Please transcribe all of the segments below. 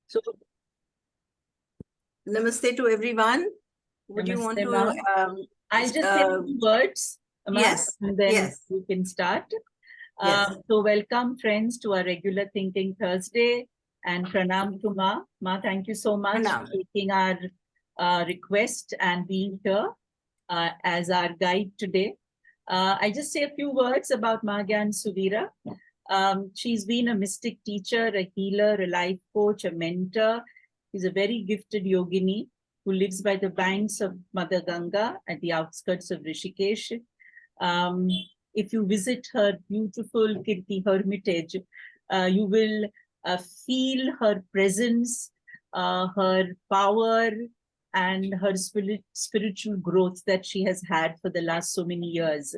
So, namaste to everyone. Would you want to? I'll just say a few words, yes, and then yes. we can start. Yes. So, welcome, friends, to our regular Thinking Thursday, and pranam to Ma. Ma, thank you so much Pranam. for taking our request and being here as our guide today. I just say a few words about Ma Gyan Suveera. She's been a mystic teacher, a healer, a life coach, a mentor. She's a very gifted yogini who lives by the banks of Mother Ganga at the outskirts of Rishikesh. If you visit her beautiful Kirti hermitage, you will feel her presence, her power, and her spiritual growth that she has had for the last so many years.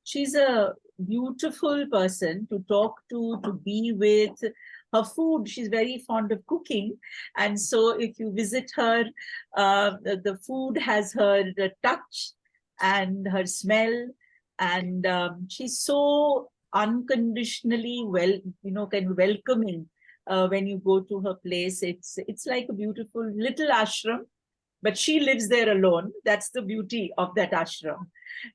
She's a beautiful person to talk to be with. Her food, she's very fond of cooking. And so if you visit her, the food has her touch and her smell. And she's so unconditionally kind of welcoming when you go to her place. It's like a beautiful little ashram, but she lives there alone. That's the beauty of that ashram.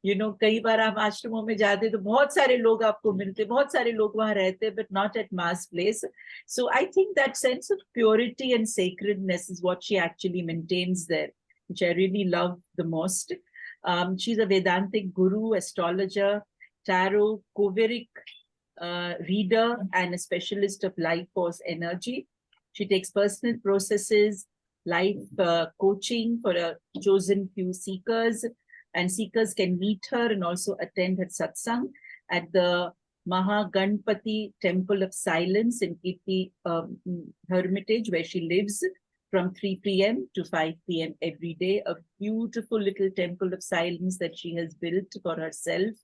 कई बार हम आश्रमों में जाते तो बहुत सारे लोग आपको मिलते, बहुत सारे लोग वहां रहते, but not at Ma's place. So I think that sense of purity and sacredness is what she actually maintains there, which I really love the most. She's a Vedantic guru, astrologer, tarot, Koveric reader, and a specialist of life force energy. She takes personal processes, life coaching for a chosen few seekers, and seekers can meet her and also attend her satsang at the Mahaganpati Temple of Silence in Kirti Hermitage, where she lives from 3 p.m. to 5 p.m. every day. A beautiful little temple of silence that she has built for herself.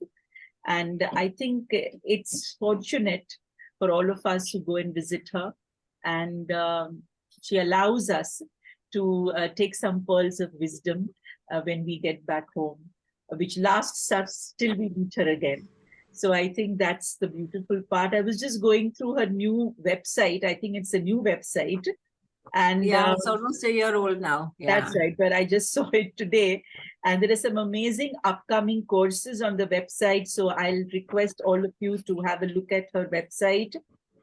And I think it's fortunate for all of us to go and visit her. And she allows us to take some pearls of wisdom when we get back home, which lasts us till we meet her again. So I think that's the beautiful part. I was just going through her new website. I think it's a new website. And yeah, it's almost a year old now. Yeah. That's right. But I just saw it today. And there are some amazing upcoming courses on the website. So I'll request all of you to have a look at her website.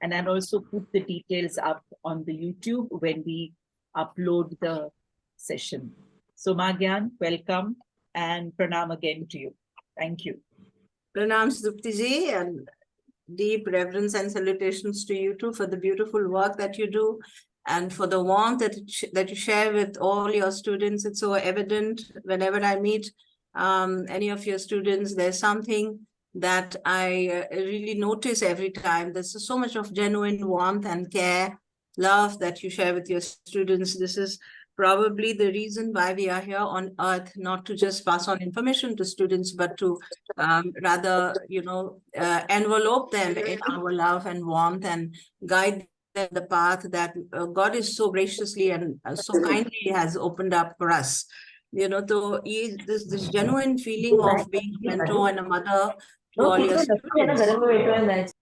And I'll also put the details up on the YouTube when we upload the session. So Ma Gyan, welcome, and pranam again to you. Thank you. Pranam Supti ji, and deep reverence and salutations to you too for the beautiful work that you do and for the warmth that you share with all your students. It's so evident whenever I meet any of your students, there's something that I really notice every time. There's so much of genuine warmth and care, love that you share with your students. This is probably the reason why we are here on earth, not to just pass on information to students, but to rather, envelope them in our love and warmth and guide them the path that God is so graciously and so kindly has opened up for us. So this genuine feeling of being a mentor and a mother to all your students.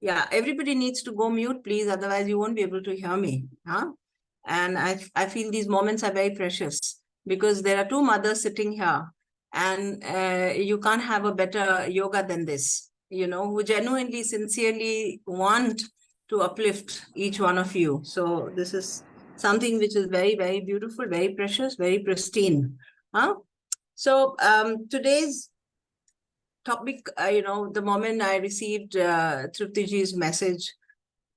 Yeah, everybody needs to go mute, please. Otherwise, you won't be able to hear me. Huh? And I feel these moments are very precious because there are two mothers sitting here, and you can't have a better yoga than this, who genuinely, sincerely want to uplift each one of you. So this is something which is very, very beautiful, very precious, very pristine. Huh? So today's topic, the moment I received Truptiji's message,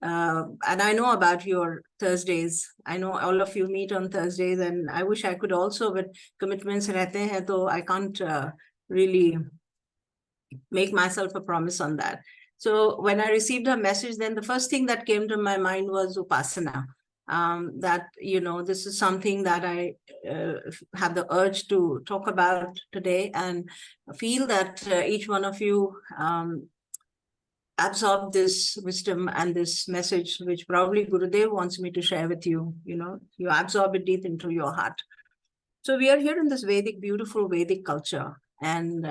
and I know about your Thursdays. I know all of you meet on Thursdays, and I wish I could also, but commitments rehte hain, so I can't really make myself a promise on that. So when I received her message, then the first thing that came to my mind was Upasana. That, this is something that I have the urge to talk about today, and feel that each one of you absorb this wisdom and this message, which probably Gurudev wants me to share with you. You absorb it deep into your heart. So we are here in this Vedic, beautiful Vedic culture. And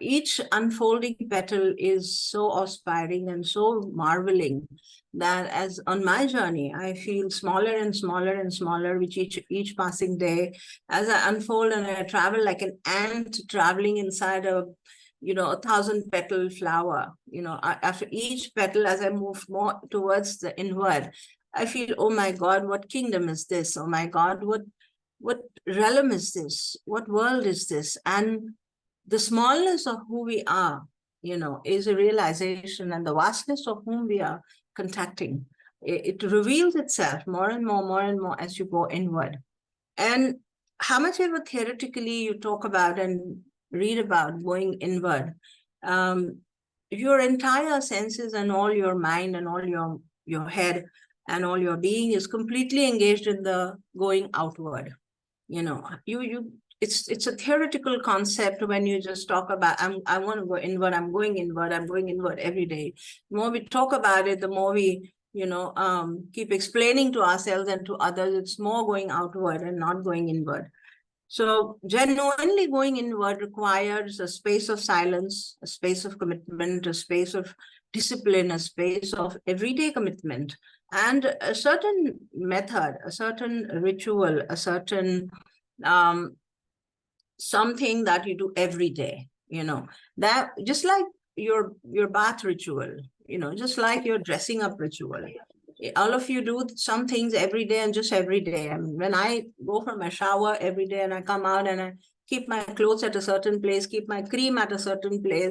Each unfolding petal is so aspiring and so marveling that as on my journey, I feel smaller and smaller and smaller with each passing day. As I unfold and I travel like an ant traveling inside a 1,000 petal flower, after each petal, as I move more towards the inward, I feel, oh my God, what kingdom is this? Oh my God, what realm is this? What world is this? And the smallness of who we are, is a realization, and the vastness of whom we are contacting. It reveals itself more and more as you go inward. And how much ever theoretically you talk about and read about going inward, your entire senses and all your mind and all your head and all your being is completely engaged in the going outward. It's a theoretical concept when you just talk about I want to go inward, I'm going inward every day. The more we talk about it, the more we keep explaining to ourselves and to others, it's more going outward and not going inward. So genuinely going inward requires a space of silence, a space of commitment, a space of discipline, a space of everyday commitment, and a certain method, a certain ritual, a certain something that you do every day, that just like your bath ritual, just like your dressing up ritual. All of you do some things every day and just every day. I mean, when I go for my shower every day and I come out and I keep my clothes at a certain place, keep my cream at a certain place,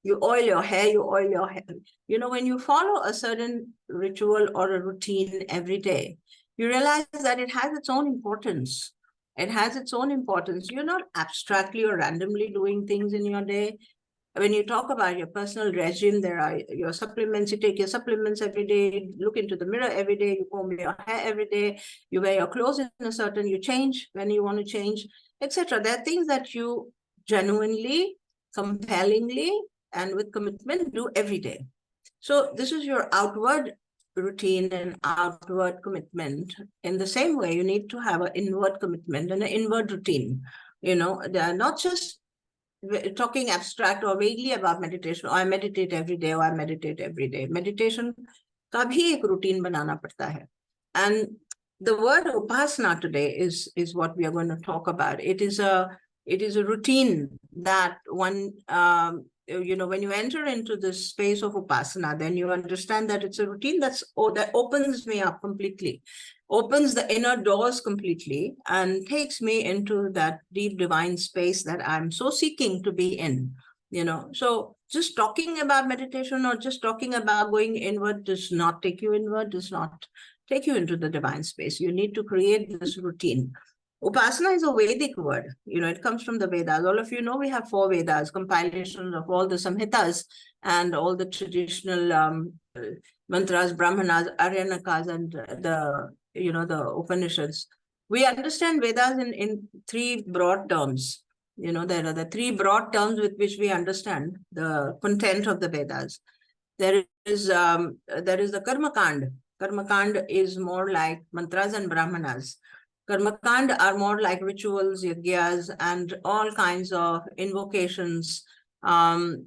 you oil your hair, when you follow a certain ritual or a routine every day, you realize that it has its own importance. It has its own importance. You're not abstractly or randomly doing things in your day. When you talk about your personal regime, there are your supplements. You take your supplements every day, look into the mirror every day, you comb your hair every day, you wear your clothes in a certain, you change when you want to change, etc. There are things that you genuinely, compellingly, and with commitment do every day. So this is your outward routine and outward commitment. In the same way, you need to have an inward commitment and an inward routine. They are not just talking abstract or vaguely about meditation, or I meditate every day, or I meditate every day. Meditation का भी एक routine बनाना पड़ता है. And the word upasana today is what we are going to talk about. It is a routine that one, when you enter into this space of upasana, then you understand that it's a routine that opens me up completely, opens the inner doors completely, and takes me into that deep divine space that I'm so seeking to be in. So just talking about meditation or just talking about going inward does not take you inward, does not take you into the divine space. You need to create this routine. Upasana is a Vedic word. It comes from the Vedas. All of you know we have 4 Vedas, compilations of all the Samhitas and all the traditional mantras, Brahmanas, Aryanakas, and the Upanishads. We understand Vedas in 3 broad terms. There are the 3 broad terms with which we understand the content of the Vedas. There is the Karma Kand. Karma Kand is more like mantras and Brahmanas. Karma Kand are more like rituals, yagyas, and all kinds of invocations. There's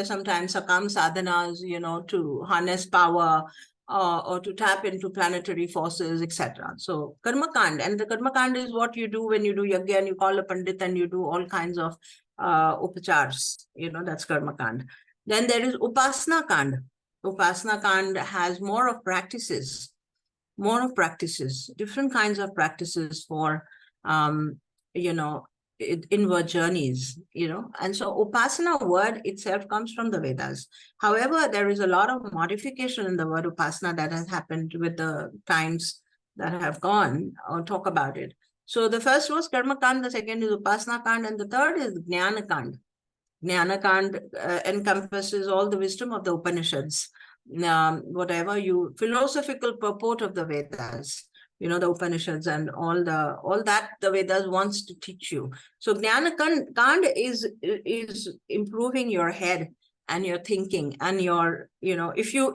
sometimes sakam sadhanas, to harness power, or to tap into planetary forces, etc. So Karma Kand, and the Karma Kand is what you do when you do yagya and you call a pandit and you do all kinds of upachars. That's Karma Kand. Then there is Upasana Kand. Upasana Kand has more of practices, different kinds of practices for, inward journeys, and so Upasana word itself comes from the Vedas. However, there is a lot of modification in the word Upasana that has happened with the times that have gone. I'll talk about it. So the first was Karma Kand, the second is Upasana Kand, and the third is Jnana Kand. Jnana Kand encompasses all the wisdom of the Upanishads, whatever philosophical purport of the Vedas, the Upanishads and all that the Vedas wants to teach you. So Jnana Kand is improving your head and your thinking and your, if you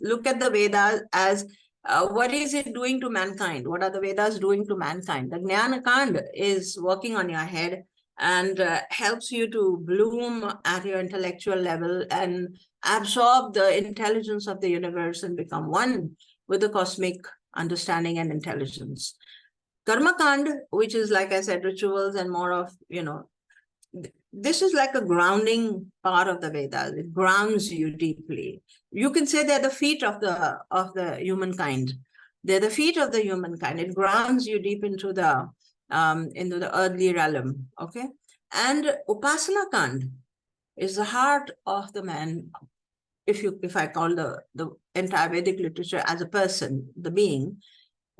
look at the Vedas as what is it doing to mankind? What are the Vedas doing to mankind? The Jnana Kand is working on your head and helps you to bloom at your intellectual level and absorb the intelligence of the universe and become one with the cosmic understanding and intelligence. Karma Kand, which is, like I said, rituals and more of, this is like a grounding part of the Vedas. It grounds you deeply. You can say they're the feet of the humankind. They're the feet of the humankind. It grounds you deep into the earthly realm. Okay, and Upasana Kand is the heart of the man. If I call the entire Vedic literature as a person, the being,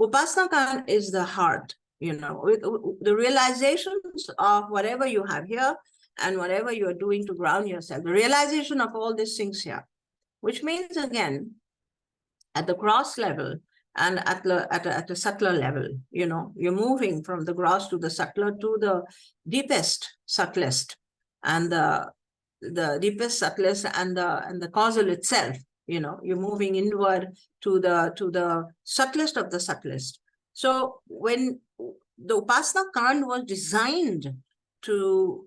Upasana Kand is the heart. The realizations of whatever you have here and whatever you are doing to ground yourself, the realization of all these things here, which means, again, at the gross level and at the subtler level, you're moving from the gross to the subtler to the deepest, subtlest, and the deepest, subtlest, and the causal itself. You're moving inward to the subtlest of the subtlest. So when the Upasana Kand was designed to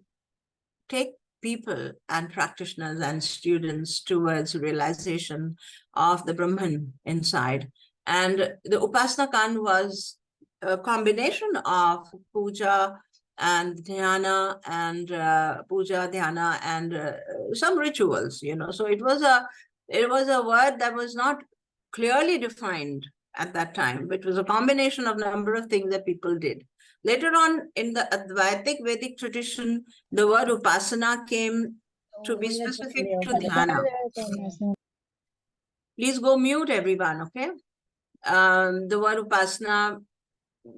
take people and practitioners and students towards realization of the Brahman inside. And the Upasana Kand was a combination of puja and dhyana and some rituals, So it was a word that was not clearly defined at that time. It was a combination of a number of things that people did. Later on, in the Advaitic Vedic tradition, the word Upasana came to be specific to dhyana. Please go mute, everyone, okay? The word Upasana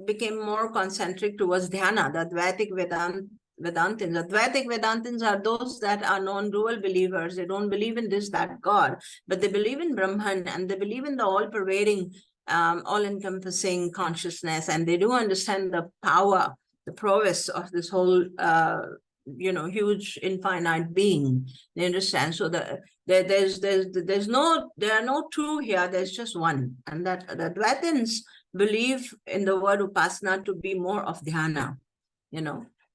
became more concentric towards dhyana. The Advaitic Vedantins. Advaitic Vedantins are those that are non-dual believers. They don't believe in this, that God, but they believe in Brahman, and they believe in the all-pervading, all-encompassing consciousness, and they do understand the power, the prowess of this whole, huge infinite being. They understand. So there are no two here. There's just one, and that the Advaitins believe in the word Upasana to be more of dhyana,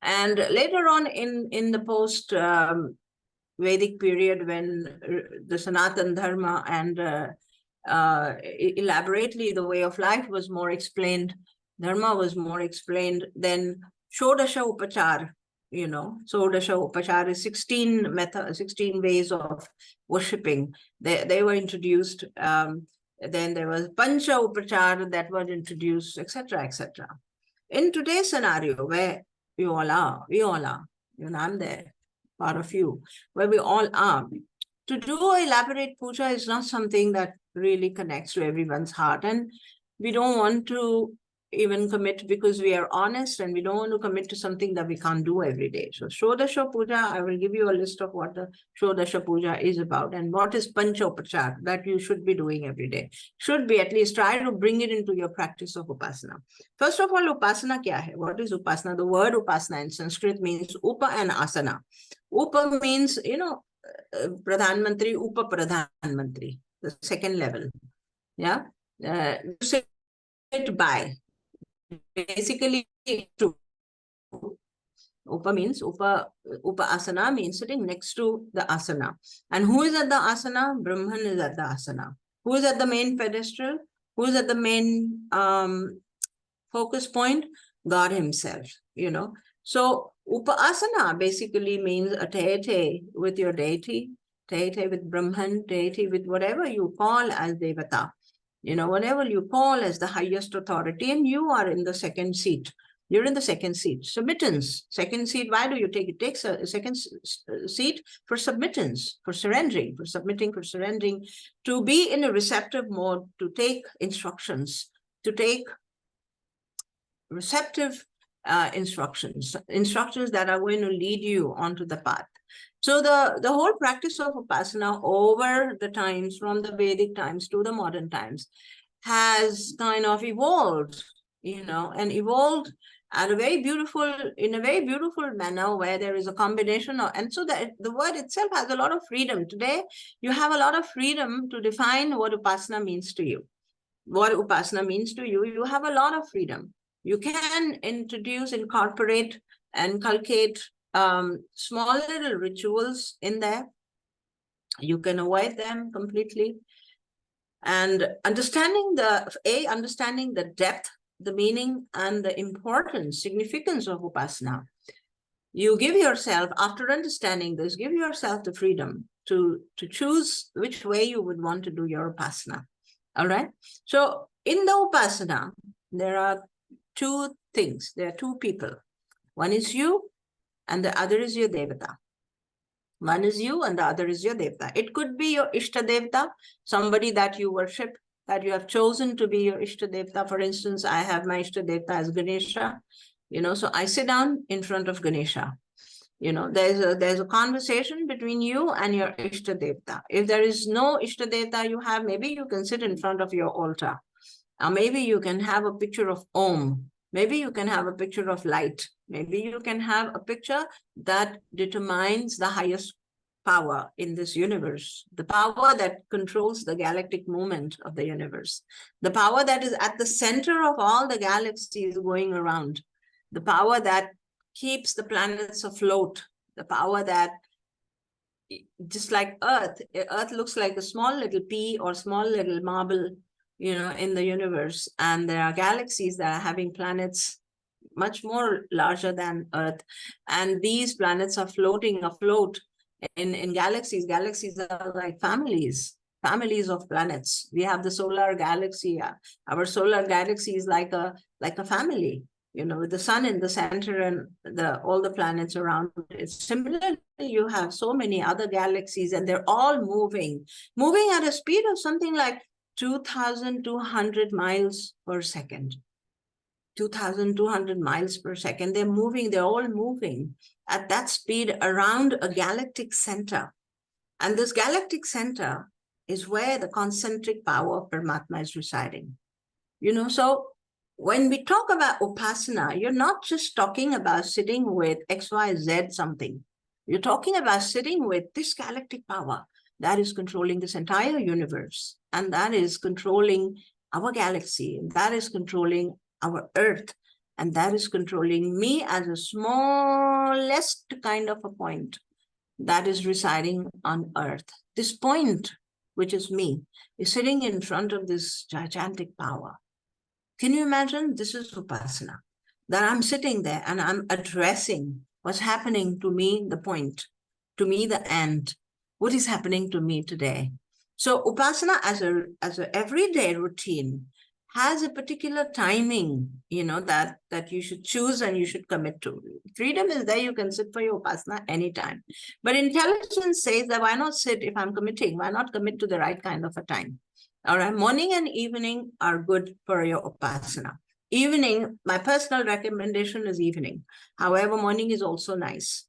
And later on in the post Vedic period, when the Sanatan Dharma and elaborately the way of life was more explained, Dharma was more explained, then Shodasha Upachar, Shodasha Upachar is 16 ways of worshipping. They were introduced. Then there was Pancha Upachar that was introduced, etc., etc. In today's scenario, where we all are, I'm there, part of you, where we all are, to do elaborate puja is not something that really connects to everyone's heart. And we don't want to even commit, because we are honest, and we don't want to commit to something that we can't do every day. So Shodasha Puja, I will give you a list of what the Shodasha Puja is about, and what is Panchopachar that you should be doing every day. Should be, at least try to bring it into your practice of Upasana. First of all, Upasana kya hai? What is Upasana? The word Upasana in Sanskrit means Upa and Asana. Upa means, Pradhan Mantri, Upa Pradhan Mantri, the second level. Yeah. Sit by. Basically, Upa means Upa Asana means sitting next to the asana. And who is at the asana? Brahman is at the asana. Who is at the main pedestal? Who is at the main focus point? God himself, So Upasana basically means a te with your deity, te with Brahman, te with whatever you call as Devata. Whatever you call as the highest authority, and you are in the second seat. You're in the second seat. Submittance. Second seat, why do you take it? It takes a second seat for submittance, for surrendering, for submitting, for surrendering, to be in a receptive mode, to take instructions, to take receptive instructions that are going to lead you onto the path. So the whole practice of Upasana over the times, from the Vedic times to the modern times, has kind of evolved, and evolved in a very beautiful manner, where there is a combination of, and so that the word itself has a lot of freedom. Today, you have a lot of freedom to define what Upasana means to you. What Upasana means to you, you have a lot of freedom. You can incorporate inculcate small little rituals in there. You can avoid them completely. And understanding the depth, the meaning, and the importance, significance of Upasana. You give yourself, after understanding this, give yourself the freedom to choose which way you would want to do your Upasana. All right. So in the Upasana, there are two things. There are two people. One is you and the other is your Devata. One is you and the other is your Devata. It could be your Ishta Devata, somebody that you worship, that you have chosen to be your Ishta Devata. For instance, I have my Ishta Devata as Ganesha, so I sit down in front of Ganesha. There's a conversation between you and your Ishta Devata. If there is no Ishta Devata you have, maybe you can sit in front of your altar. Or maybe you can have a picture of Om. Maybe you can have a picture of light. Maybe you can have a picture that determines the highest power in this universe, the power that controls the galactic movement of the universe, the power that is at the center of all the galaxies going around, the power that keeps the planets afloat, the power that, just like Earth looks like a small little pea or small little marble, in the universe. And there are galaxies that are having planets much more larger than Earth. And these planets are floating afloat in galaxies. Galaxies are like families of planets. We have the solar galaxy. Our solar galaxy is like a family, with the sun in the center and all the planets around it. Similarly, you have so many other galaxies, and they're all moving at a speed of something like 2,200 miles per second. 2,200 miles per second. They're all moving at that speed around a galactic center. And this galactic center is where the concentric power of Paramatma is residing. So when we talk about Upasana, you're not just talking about sitting with XYZ something. You're talking about sitting with this galactic power that is controlling this entire universe, and that is controlling our galaxy, and that is controlling our Earth, and that is controlling me as a smallest kind of a point that is residing on Earth. This point, which is me, is sitting in front of this gigantic power. Can you imagine? This is Upasana, that I'm sitting there and I'm addressing what's happening to me, the point, to me, the end. What is happening to me today? So Upasana as a everyday routine has a particular timing, that you should choose and you should commit to. Freedom is there. You can sit for your Upasana anytime. But intelligence says that why not sit if I'm committing? Why not commit to the right kind of a time? All right. Morning and evening are good for your Upasana. Evening, my personal recommendation is evening. However, morning is also nice.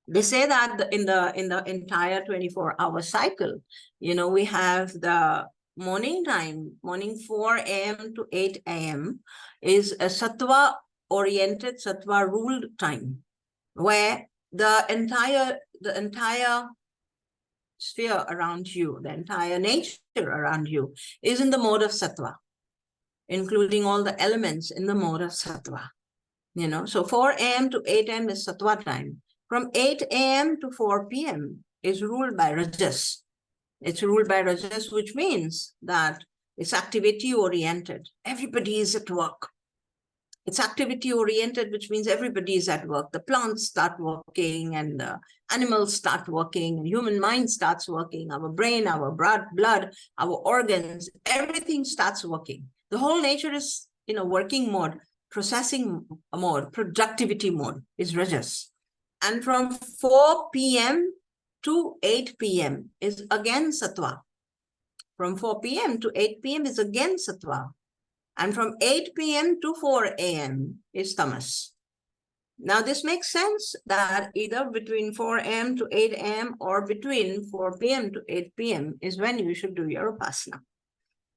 They say that in the entire 24-hour cycle, we have the morning time, morning 4 a.m. to 8 a.m. is a sattva-oriented, sattva-ruled time, where the entire sphere around you, the entire nature around you is in the mode of sattva, including all the elements in the mode of sattva. So 4 a.m. to 8 a.m. is sattva time. From 8 a.m. to 4 p.m. is ruled by Rajas. It's ruled by Rajas, which means that it's activity-oriented. Everybody is at work. It's activity-oriented, which means everybody is at work. The plants start working, and the animals start working, and human mind starts working. Our brain, our blood, our organs, everything starts working. The whole nature is in a working mode, processing mode, productivity mode is Rajas. And from 4 p.m. to 8 p.m. is again sattva. From 4 p.m. to 8 p.m. is again sattva. And from 8 p.m. to 4 a.m. is tamas. Now, this makes sense that either between 4 a.m. to 8 a.m. or between 4 p.m. to 8 p.m. is when you should do your Upasana.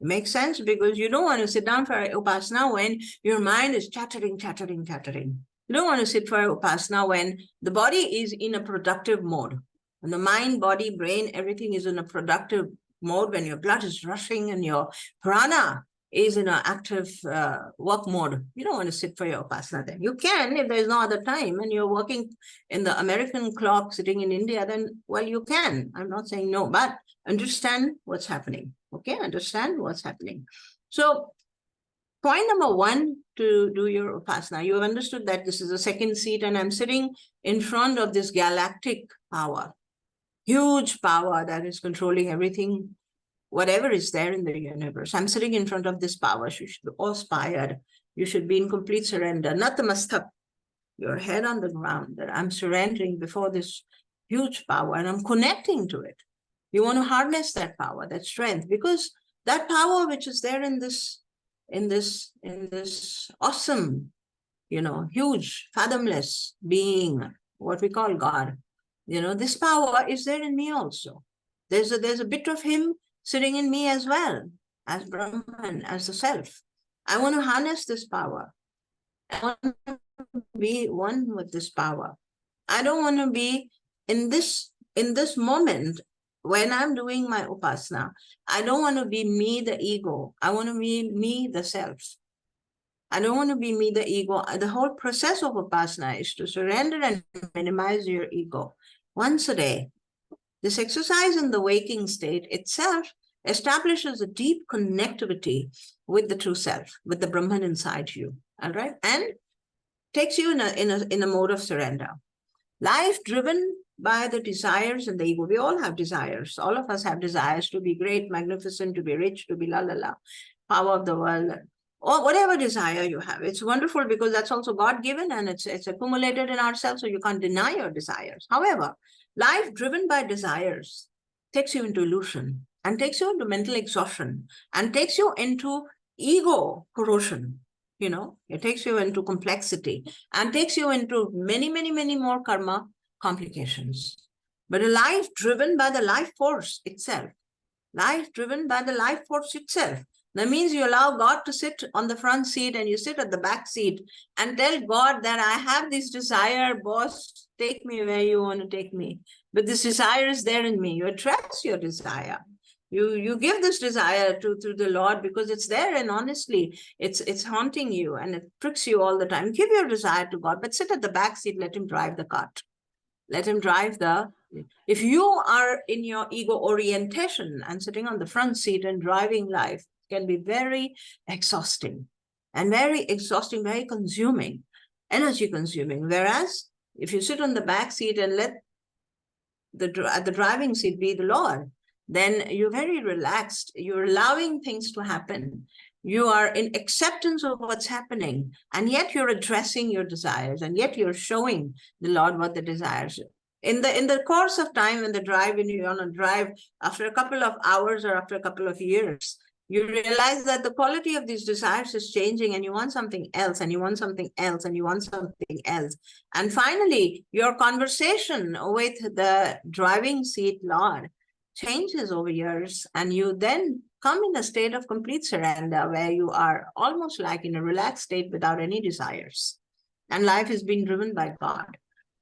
It makes sense because you don't want to sit down for Upasana when your mind is chattering. You don't want to sit for Upasana when the body is in a productive mode. When the mind, body, brain, everything is in a productive mode, when your blood is rushing and your prana is in an active work mode. You don't want to sit for your Upasana then. You can if there's no other time and you're working in the American clock sitting in India, then, well, you can. I'm not saying no, but understand what's happening. Okay, understand what's happening. So point number one to do your Upasana, you have understood that this is a second seat and I'm sitting in front of this galactic power, huge power that is controlling everything, whatever is there in the universe. I'm sitting in front of this power. You should be awe-inspired. You should be in complete surrender, not the mastak, your head on the ground, that I'm surrendering before this huge power and I'm connecting to it. You want to harness that power, that strength, because that power which is there in this awesome, huge, fathomless being, what we call God, this power is there in me also. There's a bit of him sitting in me as well, as Brahman, as the self. I want to harness this power. I want to be one with this power. I don't want to be in this moment when I'm doing my Upasana. I don't want to be me, the ego. I want to be me, the self. I don't want to be me, the ego. The whole process of Upasana is to surrender and minimize your ego once a day. This exercise in the waking state itself establishes a deep connectivity with the true self, with the Brahman inside you, all right? And takes you in a mode of surrender. Life driven by the desires and the ego. We all have desires. All of us have desires to be great, magnificent, to be rich, to be la la la, power of the world, or whatever desire you have. It's wonderful because that's also God-given and it's accumulated in ourselves, so you can't deny your desires. However, life driven by desires takes you into illusion and takes you into mental exhaustion and takes you into ego corrosion. It takes you into complexity and takes you into many, many, many more karma complications. But a life driven by the life force itself, that means you allow God to sit on the front seat and you sit at the back seat and tell God that I have this desire, boss, take me where you want to take me. But this desire is there in me. You address your desire. You give this desire to the Lord because it's there, and honestly, it's haunting you and it pricks you all the time. Give your desire to God, but sit at the back seat, let him drive the cart. Let him drive if you are in your ego orientation and sitting on the front seat and driving life, can be very exhausting, very consuming, energy consuming. Whereas if you sit on the back seat and let the driving seat be the Lord, then you're very relaxed. You're allowing things to happen. You are in acceptance of what's happening, and yet you're addressing your desires, and yet you're showing the Lord what the desires are. In the course of time, when you're on a drive, after a couple of hours or after a couple of years, you realize that the quality of these desires is changing and you want something else and you want something else and you want something else. And finally, your conversation with the driving seat Lord changes over years, and you then come in a state of complete surrender where you are almost like in a relaxed state without any desires. And life is being driven by God.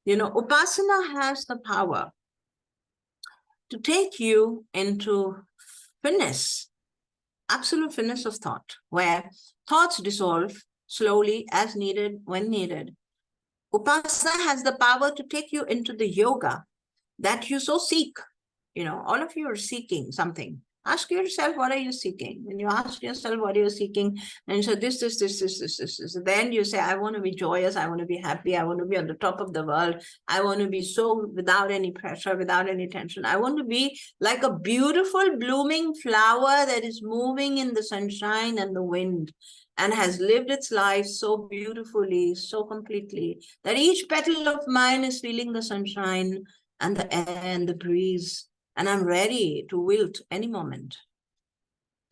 Upasana has the power to take you into finesse, absolute finesse of thought, where thoughts dissolve slowly as needed, when needed. Upasana has the power to take you into the yoga that you so seek. All of you are seeking something. Ask yourself, what are you seeking? When you ask yourself what you're seeking, and so this. Then you say, I want to be joyous, I want to be happy, I want to be on the top of the world, I want to be so without any pressure, without any tension. I want to be like a beautiful blooming flower that is moving in the sunshine and the wind and has lived its life so beautifully, so completely, that each petal of mine is feeling the sunshine and the air and the breeze, and I'm ready to wilt any moment.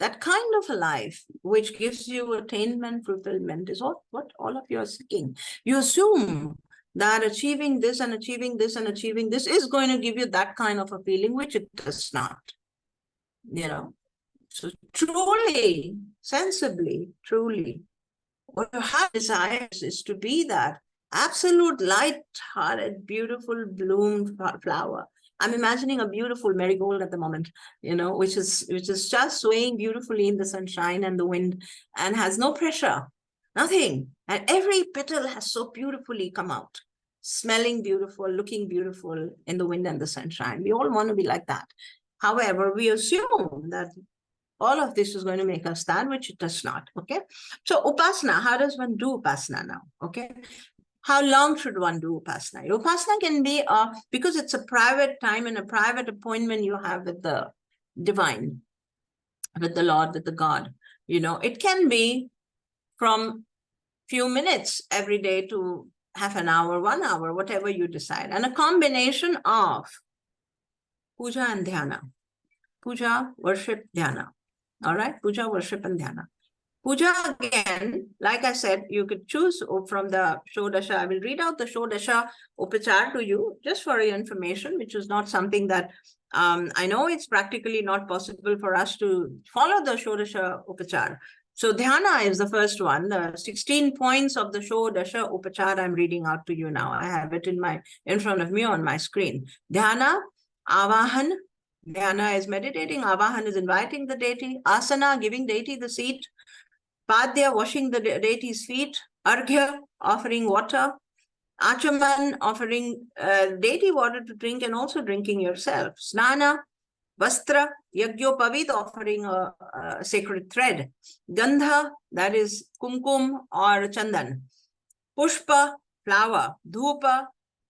That kind of a life, which gives you attainment, fulfillment, is what all of you are seeking. You assume that achieving this and achieving this and achieving this is going to give you that kind of a feeling, which it does not. So truly, sensibly, truly, what your heart desires is to be that absolute light-hearted, beautiful bloomed flower I'm imagining a beautiful marigold at the moment, which is just swaying beautifully in the sunshine and the wind and has no pressure, nothing. And every petal has so beautifully come out, smelling beautiful, looking beautiful in the wind and the sunshine. We all want to be like that. However, we assume that all of this is going to make us stand, which it does not. Okay. So Upasana, how does one do Upasana now? Okay. How long should one do Upasana? Upasana can be, because it's a private time and a private appointment you have with the divine, with the Lord, with the God. It can be from few minutes every day to half an hour, 1 hour, whatever you decide. And a combination of puja and dhyana. Puja, worship, dhyana. All right, puja, worship, and dhyana. Puja, again, like I said, you could choose from the Shodasha. I will read out the Shodasha Upachar to you just for your information, which is not something that I know it's practically not possible for us to follow the Shodasha Upachar. So Dhyana is the first one. The 16 points of the Shodasha Upachar I'm reading out to you now. I have it in front of me on my screen. Dhyana, Avahan. Dhyana is meditating. Avahan is inviting the deity. Asana, giving deity the seat. Padya, washing the deity's feet. Arghya, offering water. Achaman, offering deity water to drink and also drinking yourself. Snana, Vastra, Yagyopavid, offering a sacred thread. Gandha, that is kumkum or chandan. Pushpa, flower. Dhupa,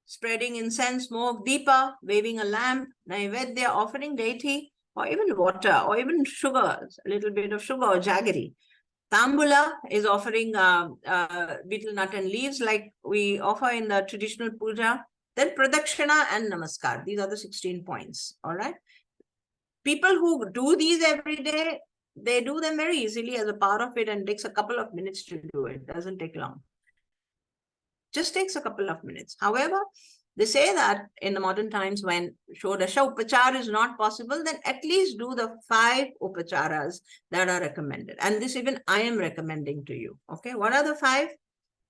spreading incense, smoke. Deepa, waving a lamp. Naivedya, offering deity, or even water, or even sugar, a little bit of sugar or jaggery. Tambula is offering betel nut and leaves like we offer in the traditional puja. Then Pradakshina and Namaskar. These are the 16 points. All right. People who do these every day, they do them very easily as a part of it, and it takes a couple of minutes to do it. It doesn't take long. Just takes a couple of minutes. However, they say that in the modern times when Shodasha Upachar is not possible, then at least do the 5 Upacharas that are recommended. And this even I am recommending to you. Okay, what are the 5?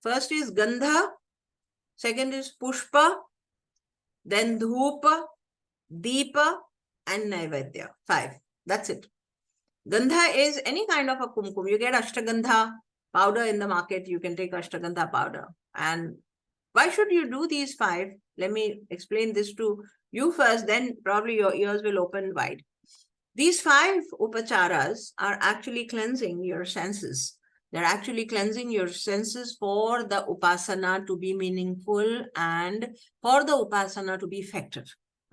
First is Gandha, second is Pushpa, then Dhupa, Deepa, and Naivedya. 5. That's it. Gandha is any kind of a kumkum. You get Ashtagandha powder in the market. You can take Ashtagandha powder. And why should you do these 5? Let me explain this to you first, then probably your ears will open wide. These 5 upacharas are actually cleansing your senses. They're actually cleansing your senses for the upasana to be meaningful and for the upasana to be effective.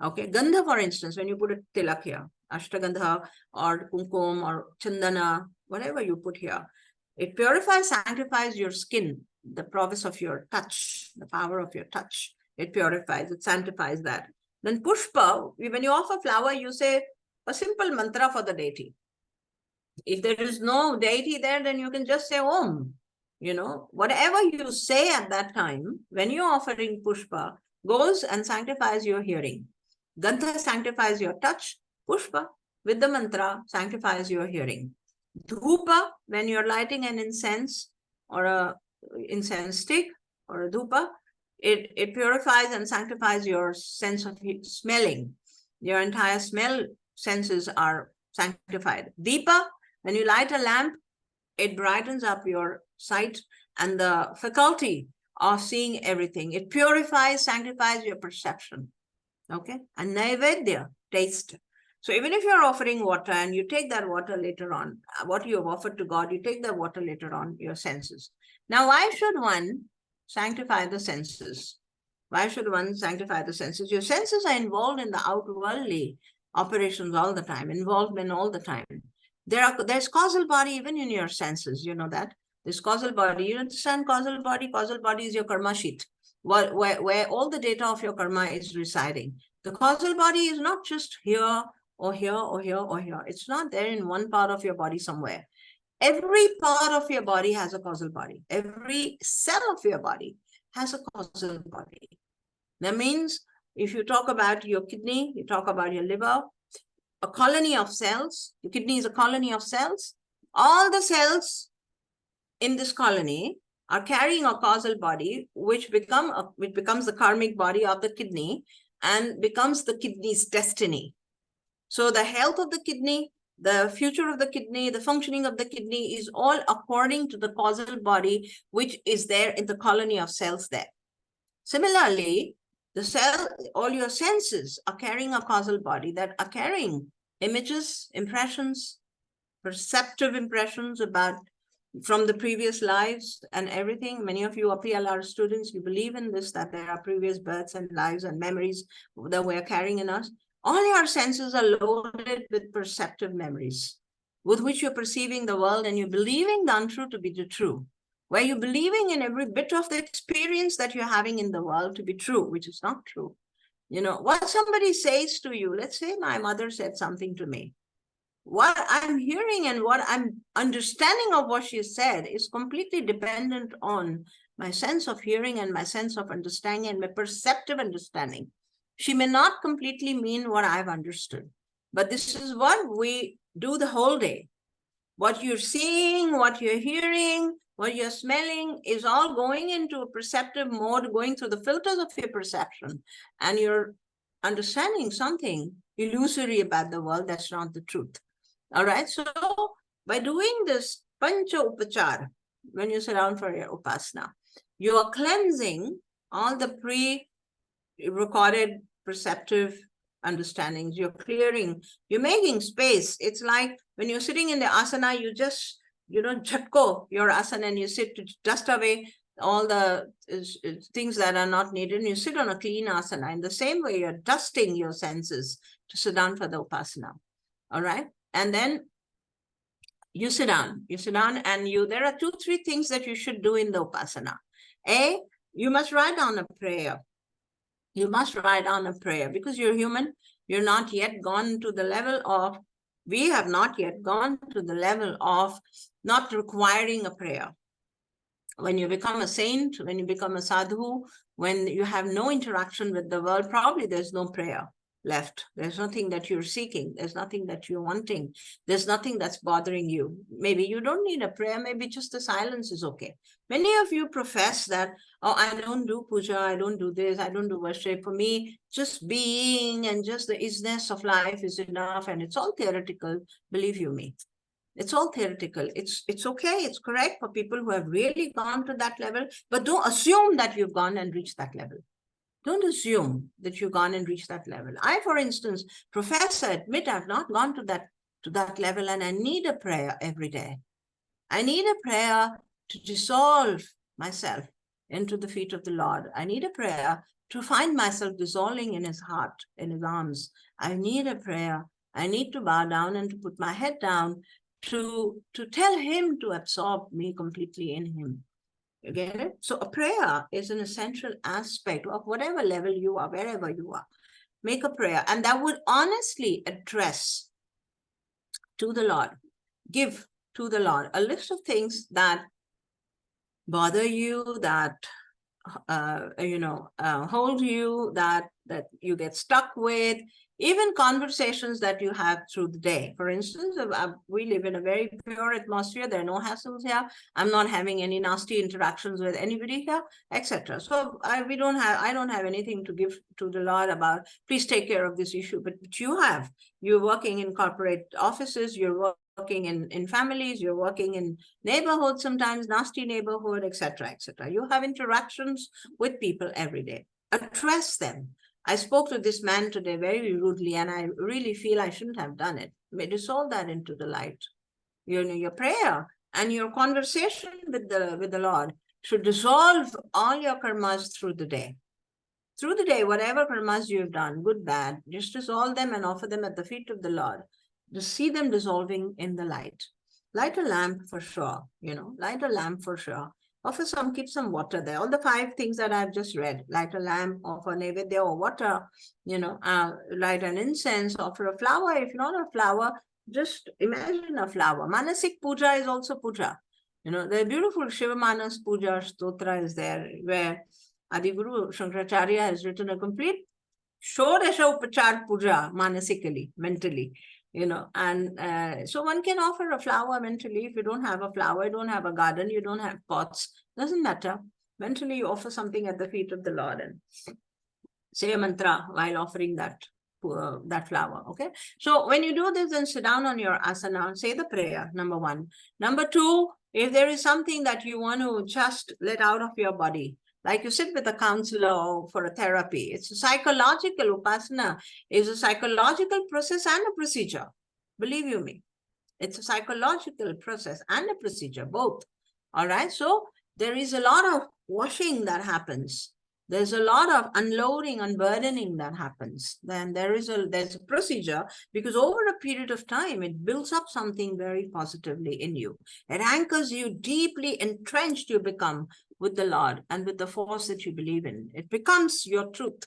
Okay, Gandha, for instance, when you put a tilak here, Ashtagandha or kumkum or chandana, whatever you put here, it purifies, sanctifies your skin, the prowess of your touch, the power of your touch. It purifies, it sanctifies that. Then pushpa, when you offer flower, you say a simple mantra for the deity. If there is no deity there, then you can just say Om. Whatever you say at that time, when you're offering pushpa, goes and sanctifies your hearing. Gandha sanctifies your touch. Pushpa, with the mantra, sanctifies your hearing. Dhupa, when you're lighting an incense or a incense stick or a dhupa, it purifies and sanctifies your sense of smelling. Your entire smell senses are sanctified. Deepa, when you light a lamp, it brightens up your sight and the faculty of seeing everything. It purifies, sanctifies your perception. Okay. And Naivedya, taste. So even if you're offering water and you take that water later on, what you have offered to God, you take that water later on, your senses. Now, why should one sanctify the senses? Why should one sanctify the senses? Your senses are involved in the outworldly operations all the time, involvement all the time. There's causal body even in your senses, you know that. There's causal body. You understand causal body? Causal body is your karma sheet, where all the data of your karma is residing. The causal body is not just here or here or here or here. It's not there in one part of your body somewhere. Every part of your body has a causal body. Every cell of your body has a causal body. That means if you talk about your kidney, you talk about your liver, a colony of cells, your kidney is a colony of cells. All the cells in this colony are carrying a causal body, which becomes the karmic body of the kidney. and becomes the kidney's destiny. So the health of the kidney, the future of the kidney, the functioning of the kidney is all according to the causal body, which is there in the colony of cells there. Similarly, the cell, all your senses are carrying a causal body that are carrying images, impressions, perceptive impressions about from the previous lives and everything. Many of you are PLR students, you believe in this, that there are previous births and lives and memories that we're carrying in us. All your senses are loaded with perceptive memories with which you're perceiving the world, and you're believing the untrue to be the true, where you're believing in every bit of the experience that you're having in the world to be true, which is not true. You know, what somebody says to you, let's say my mother said something to me, what I'm hearing and what I'm understanding of what she said is completely dependent on my sense of hearing and my sense of understanding and my perceptive understanding. She may not completely mean what I've understood, but this is what we do the whole day. What you're seeing, what you're hearing, what you're smelling is all going into a perceptive mode, going through the filters of your perception, and you're understanding something illusory about the world that's not the truth. All right, so by doing this pancha upachar, when you sit down for your upasana, you are cleansing all the pre-recorded perceptive understandings. You're clearing, you're making space. It's like when you're sitting in the asana, you just, jhatko your asana and you sit to dust away all the things that are not needed, and you sit on a clean asana. In the same way, you're dusting your senses to sit down for the upasana. All right. And then you sit down, and there are 2-3 things that you should do in the upasana. You must write down a prayer. You must write down a prayer because you're human. You're not yet gone to the level of, we have not yet gone to the level of not requiring a prayer. When you become a saint, when you become a sadhu, when you have no interaction with the world, probably there's no prayer left. There's nothing that you're seeking. There's nothing that you're wanting. There's nothing that's bothering you. Maybe you don't need a prayer. Maybe just the silence is okay. Many of you profess that, oh, I don't do puja, I don't do this, I don't do worship. For me, just being and just the isness of life is enough. And it's all theoretical, believe you me. It's all theoretical. It's okay. It's correct for people who have really gone to that level, but don't assume that you've gone and reached that level. Don't assume that you've gone and reached that level. I, for instance, admit I've not gone to that level, and I need a prayer every day. I need a prayer to dissolve myself into the feet of the Lord. I need a prayer to find myself dissolving in his heart, in his arms. I need a prayer. I need to bow down and to put my head down to tell him to absorb me completely in him. You get it? So a prayer is an essential aspect of whatever level you are, wherever you are. Make a prayer, and that would honestly address to the Lord, give to the Lord a list of things that bother you, that hold you, that you get stuck with, even conversations that you have through the day. For instance, we live in a very pure atmosphere. There are no hassles here. I'm not having any nasty interactions with anybody here, etc. So I don't have anything to give to the Lord about, please take care of this issue. But you're working in corporate offices, you're working in families, you're working in neighborhoods, sometimes nasty neighborhood, etc., etc. You have interactions with people every day. Address them. I spoke to this man today very rudely, and I really feel I shouldn't have done it. Dissolve that into the light. Your prayer and your conversation with the Lord should dissolve all your karmas through the day. Through the day, whatever karmas you've done, good, bad, just dissolve them and offer them at the feet of the Lord. Just see them dissolving in the light. Light a lamp for sure, light a lamp for sure. Offer keep some water there. All the 5 things that I've just read, light a lamp, offer naivedya or water, light an incense, offer a flower. If not a flower, just imagine a flower. Manasik puja is also puja. The beautiful Shiva Manas puja stotra is there, where Adiguru Shankaracharya has written a complete Shodasha Upachar puja manasikally, mentally. So one can offer a flower mentally. If you don't have a flower, you don't have a garden, you don't have pots, doesn't matter. Mentally, you offer something at the feet of the Lord, and say a mantra while offering that flower. Okay, so when you do this, then sit down on your asana, say the prayer, number one. Number two, if there is something that you want to just let out of your body, like you sit with a counselor for a therapy, it's a psychological upasana, is a psychological process and a procedure. Believe you me, it's a psychological process and a procedure, both. All right, so there is a lot of washing that happens. There's a lot of unloading, unburdening that happens. Then there's a procedure, because over a period of time, it builds up something very positively in you. It anchors you deeply entrenched, you become with the Lord and with the force that you believe in. It becomes your truth.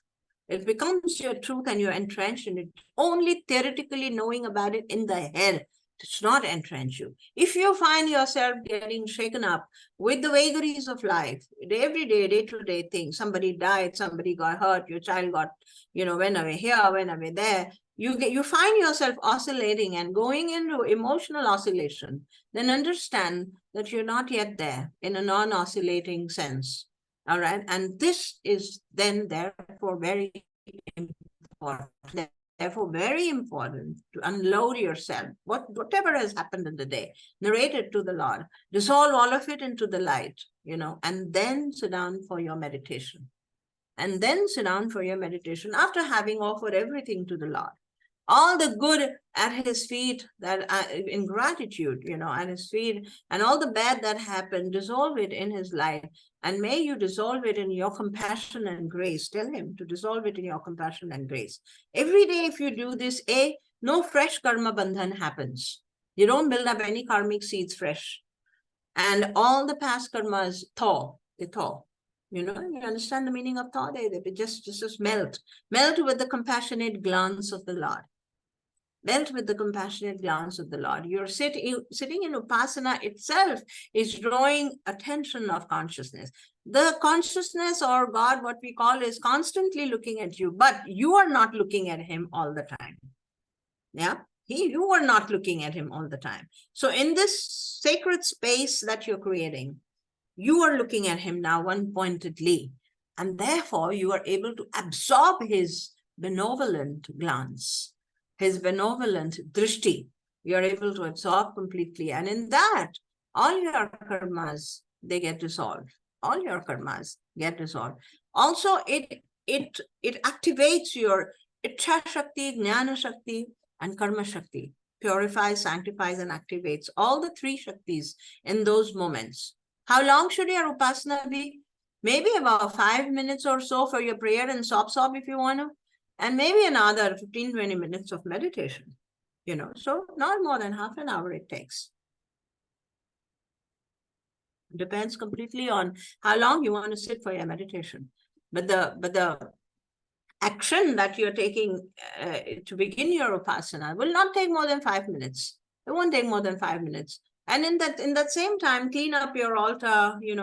It becomes your truth and you're entrenched in it. Only theoretically knowing about it in the head does not entrench you. If you find yourself getting shaken up with the vagaries of life, every day-to-day things, somebody died, somebody got hurt, your child got, went away here, went away there, you find yourself oscillating and going into emotional oscillation, then understand that you're not yet there in a non-oscillating sense. All right. And this is then therefore very important. Therefore, very important to unload yourself, whatever has happened in the day, narrate it to the Lord, dissolve all of it into the light, and then sit down for your meditation. And then sit down for your meditation after having offered everything to the Lord. All the good at his feet, that in gratitude, at his feet, and all the bad that happened, dissolve it in his light. And may you dissolve it in your compassion and grace. Tell him to dissolve it in your compassion and grace. Every day, if you do this, no fresh karma bandhan happens. You don't build up any karmic seeds fresh. And all the past karmas they thaw. You understand the meaning of thaw? They just melt. Melt with the compassionate glance of the Lord. Melt with the compassionate glance of the Lord. You're sitting in Upasana itself is drawing attention of consciousness. The consciousness or God, what we call, is constantly looking at you, but you are not looking at him all the time. Yeah, you are not looking at him all the time. So in this sacred space that you're creating, you are looking at him now one-pointedly, and therefore you are able to absorb his benevolent glance, his benevolent drishti. You're able to absorb completely, and in that, all your karmas, they get dissolved. All your karmas get dissolved. Also, it activates your Ichha Shakti, Jnana Shakti, and Karma Shakti. Purifies, sanctifies, and activates all the three Shaktis in those moments. How long should your Upasana be? Maybe about 5 minutes or so for your prayer and sob if you want to. And maybe another 15-20 minutes of meditation. So not more than half an hour it takes. Depends completely on how long you want to sit for your meditation. But the action that you're taking to begin your Upasana will not take more than 5 minutes. It won't take more than 5 minutes. And in that same time, clean up your altar. We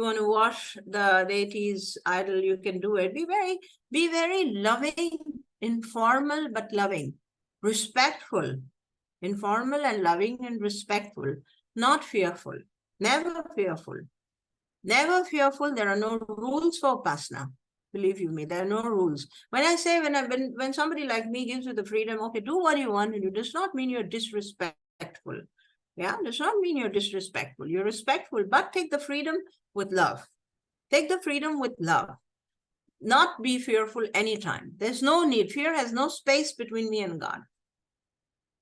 want to wash the deity's idol, you can do it. Be very loving, informal but loving, respectful, informal and loving and respectful, not fearful, never fearful. Never fearful. There are no rules for Upasana. Believe you me, there are no rules. When I say, when somebody like me gives you the freedom, okay, do what you want to do, does not mean you're disrespectful. Yeah, does not mean you're disrespectful. You're respectful, but take the freedom with love. Take the freedom with love. Not be fearful anytime. There's no need. Fear has no space between me and God.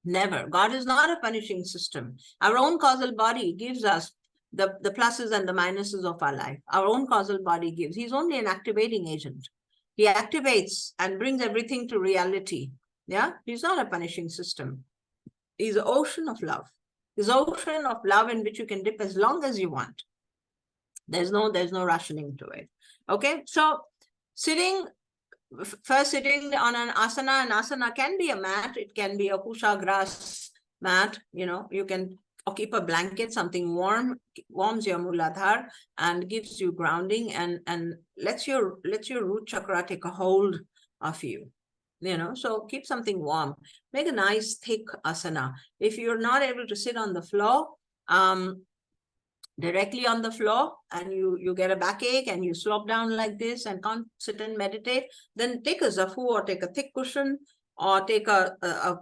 Never. God is not a punishing system. Our own causal body gives us the pluses and the minuses of our life. Our own causal body gives. He's only an activating agent. He activates and brings everything to reality. Yeah, he's not a punishing system. He's an ocean of love. He's an ocean of love in which you can dip as long as you want. There's no rationing to it. Okay, so first sitting on an asana. An asana can be a mat. It can be a kusha grass mat. You can keep a blanket, something warm, warms your Muladhara and gives you grounding and lets your root chakra take a hold of you. So keep something warm. Make a nice thick asana. If you're not able to sit on the floor, directly on the floor and you get a backache and you slop down like this and can't sit and meditate, then take a zafu or take a thick cushion or take a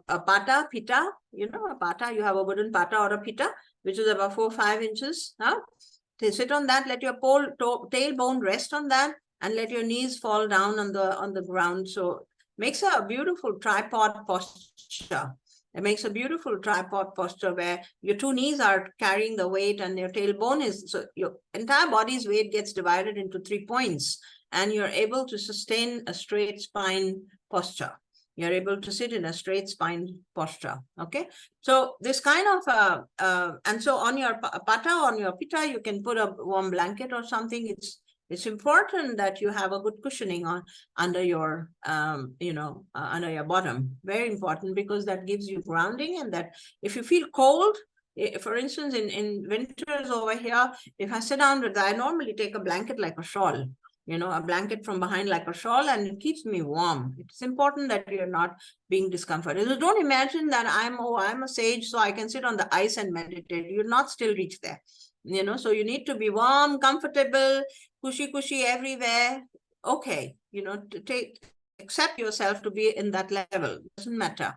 pata, pita, a pata, you have a wooden pata or a pita, which is about 4 or 5 inches. Huh? Sit on that, let your tailbone rest on that, and let your knees fall down on the ground. So makes a beautiful tripod posture. It makes a beautiful tripod posture where your 2 knees are carrying the weight and your tailbone is, so your entire body's weight gets divided into 3 points and you're able to sustain a straight spine posture. You're able to sit in a straight spine posture. Okay. So this kind of, and so on your pata, on your pita, you can put a warm blanket or something. It's important that you have a good cushioning on under your, under your bottom. Very important, because that gives you grounding, and that if you feel cold, for instance, in winters over here, if I sit down with, I normally take a blanket like a shawl, a blanket from behind like a shawl, and it keeps me warm. It's important that you're not being discomforted. So don't imagine that I'm a sage, so I can sit on the ice and meditate. You'll not still reach there. So you need to be warm, comfortable, cushy everywhere. Okay, to accept yourself to be in that level. Doesn't matter.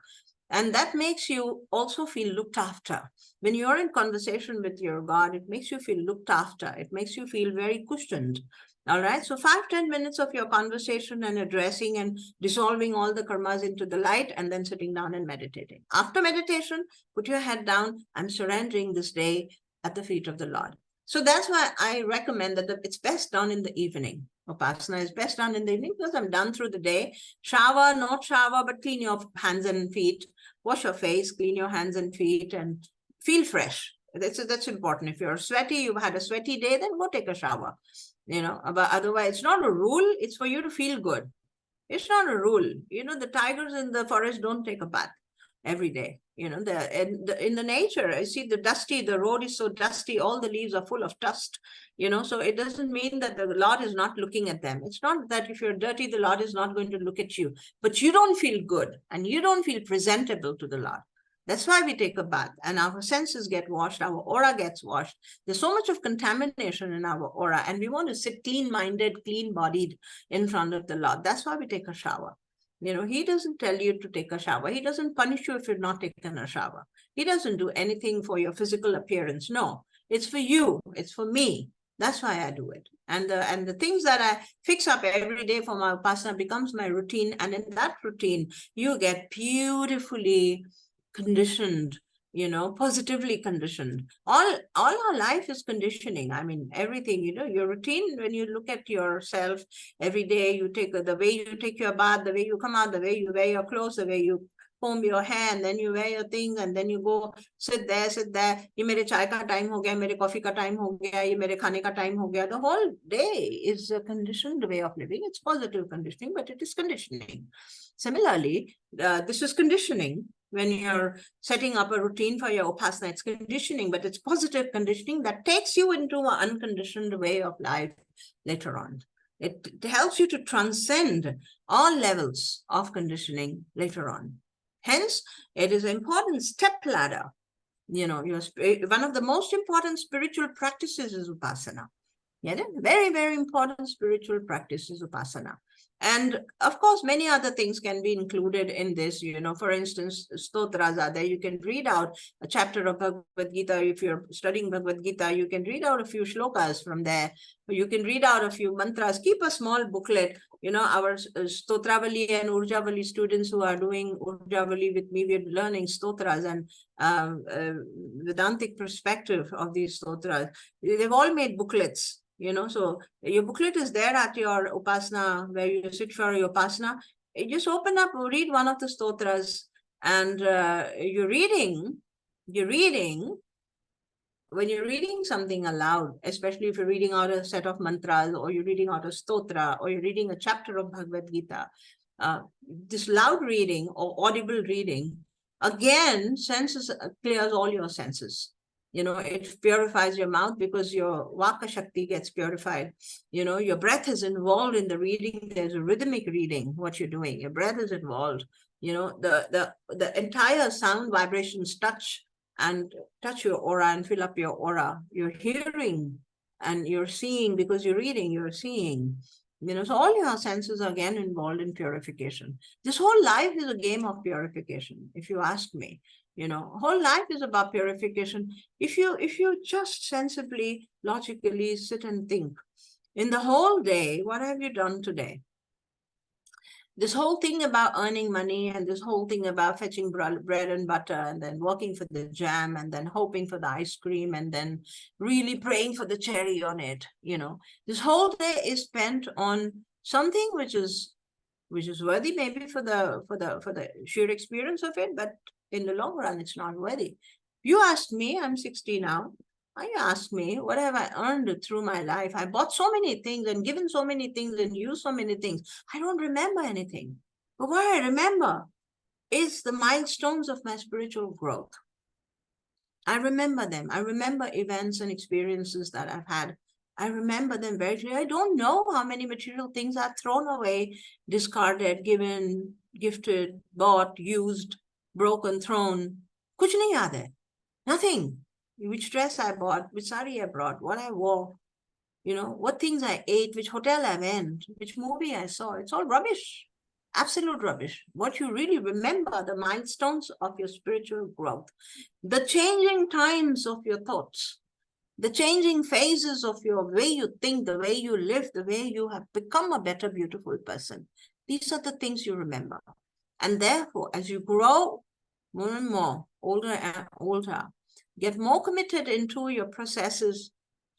And that makes you also feel looked after. When you're in conversation with your God, it makes you feel looked after. It makes you feel very cushioned. All right. So 5-10 minutes of your conversation and addressing and dissolving all the karmas into the light, and then sitting down and meditating. After meditation, put your head down. I'm surrendering this day at the feet of the Lord. So that's why I recommend that it's best done in the evening. Upasana is best done in the evening because I'm done through the day. Shower, not shower, but clean your hands and feet. Wash your face, clean your hands and feet, and feel fresh. That's important. If you're sweaty, you've had a sweaty day, then go take a shower. But otherwise, it's not a rule. It's for you to feel good. It's not a rule. The tigers in the forest don't take a bath every day. In the nature, I see the road is so dusty, all the leaves are full of dust, so it doesn't mean that the Lord is not looking at them. It's not that if you're dirty, the Lord is not going to look at you, but you don't feel good and you don't feel presentable to the Lord. That's why we take a bath, and our senses get washed, our aura gets washed. There's so much of contamination in our aura, and we want to sit clean-minded, clean-bodied in front of the Lord. That's why we take a shower. He doesn't tell you to take a shower. He doesn't punish you if you've not taken a shower. He doesn't do anything for your physical appearance. No, it's for you. It's for me. That's why I do it. And the things that I fix up every day for my Upasana becomes my routine. And in that routine, you get beautifully conditioned, positively conditioned. All our life is conditioning. I mean, everything, your routine, when you look at yourself every day, the way you take your bath, the way you come out, the way you wear your clothes, the way you comb your hair, and then you wear your things, and then you go sit there. Ye mere chai ka time ho gaya, mere coffee ka time ho gaya, ye mere khane ka time ho gaya. The whole day is a conditioned way of living. It's positive conditioning, but it is conditioning. Similarly, this is conditioning. When you're setting up a routine for your Upasana, it's conditioning, but it's positive conditioning that takes you into an unconditioned way of life later on. It helps you to transcend all levels of conditioning later on. Hence, it is an important step ladder. One of the most important spiritual practices is Upasana. Yeah, very, very important spiritual practice is Upasana. And of course, many other things can be included in this. For instance, stotras are there. You can read out a chapter of Bhagavad Gita. If you're studying Bhagavad Gita, you can read out a few shlokas from there. You can read out a few mantras. Keep a small booklet. Our Stotravali and Urjavali students who are doing Urjavali with me, we're learning stotras and Vedantic perspective of these stotras. They've all made booklets. So your booklet is there at your Upasana, where you sit for your Upasana. You just open up, read one of the stotras, and you're reading, when you're reading something aloud, especially if you're reading out a set of mantras, or you're reading out a stotra, or you're reading a chapter of Bhagavad Gita, this loud reading or audible reading, again, clears all your senses. It purifies your mouth because your Vaka Shakti gets purified. Your breath is involved in the reading. There's a rhythmic reading, what you're doing. Your breath is involved. The entire sound vibrations touch and touch your aura and fill up your aura. You're hearing and you're seeing, because you're reading, you're seeing. So all your senses are again involved in purification. This whole life is a game of purification, if you ask me. Whole life is about purification. If you just sensibly, logically sit and think, in the whole day, what have you done today? This whole thing about earning money and this whole thing about fetching bread and butter and then working for the jam and then hoping for the ice cream and then really praying for the cherry on it, this whole day is spent on something which is worthy maybe for the sheer experience of it, but in the long run it's not worthy. You ask me, I'm 60 now. You ask me, what have I earned through my life? I bought so many things and given so many things and used so many things. I don't remember anything. But what I remember is the milestones of my spiritual growth. I remember them. I remember events and experiences that I've had. I remember them very clearly. I don't know how many material things I've thrown away, discarded, given, gifted, bought, used, broken, thrown. Kuch nahi yaad hai. Nothing. Which dress I bought, which sari I brought, what I wore, what things I ate, which hotel I went, which movie I saw. It's all rubbish. Absolute rubbish. What you really remember, the milestones of your spiritual growth, the changing times of your thoughts, the changing phases of your way you think, the way you live, the way you have become a better, beautiful person. These are the things you remember. And therefore, as you grow more and more, older and older, get more committed into your processes,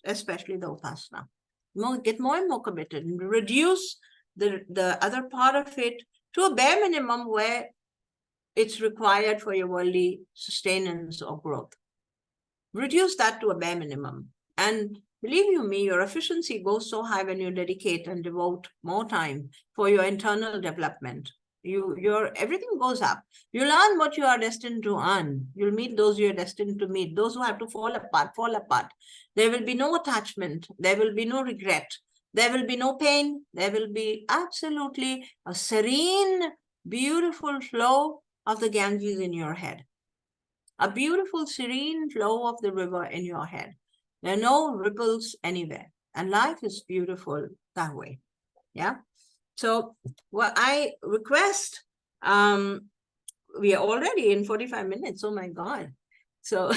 especially the Upasana. Get more and more committed and reduce the other part of it to a bare minimum where it's required for your worldly sustenance or growth. Reduce that to a bare minimum. And believe you me, your efficiency goes so high when you dedicate and devote more time for your internal development. Your everything goes up. You learn what you are destined to earn. You'll meet those you are destined to meet. Those who have to fall apart, fall apart. There will be no attachment. There will be no regret. There will be no pain. There will be absolutely a serene, beautiful flow of the Ganges in your head. A beautiful, serene flow of the river in your head. There are no ripples anywhere. And life is beautiful that way. Yeah. So what I request, we are already in 45 minutes. Oh my God. So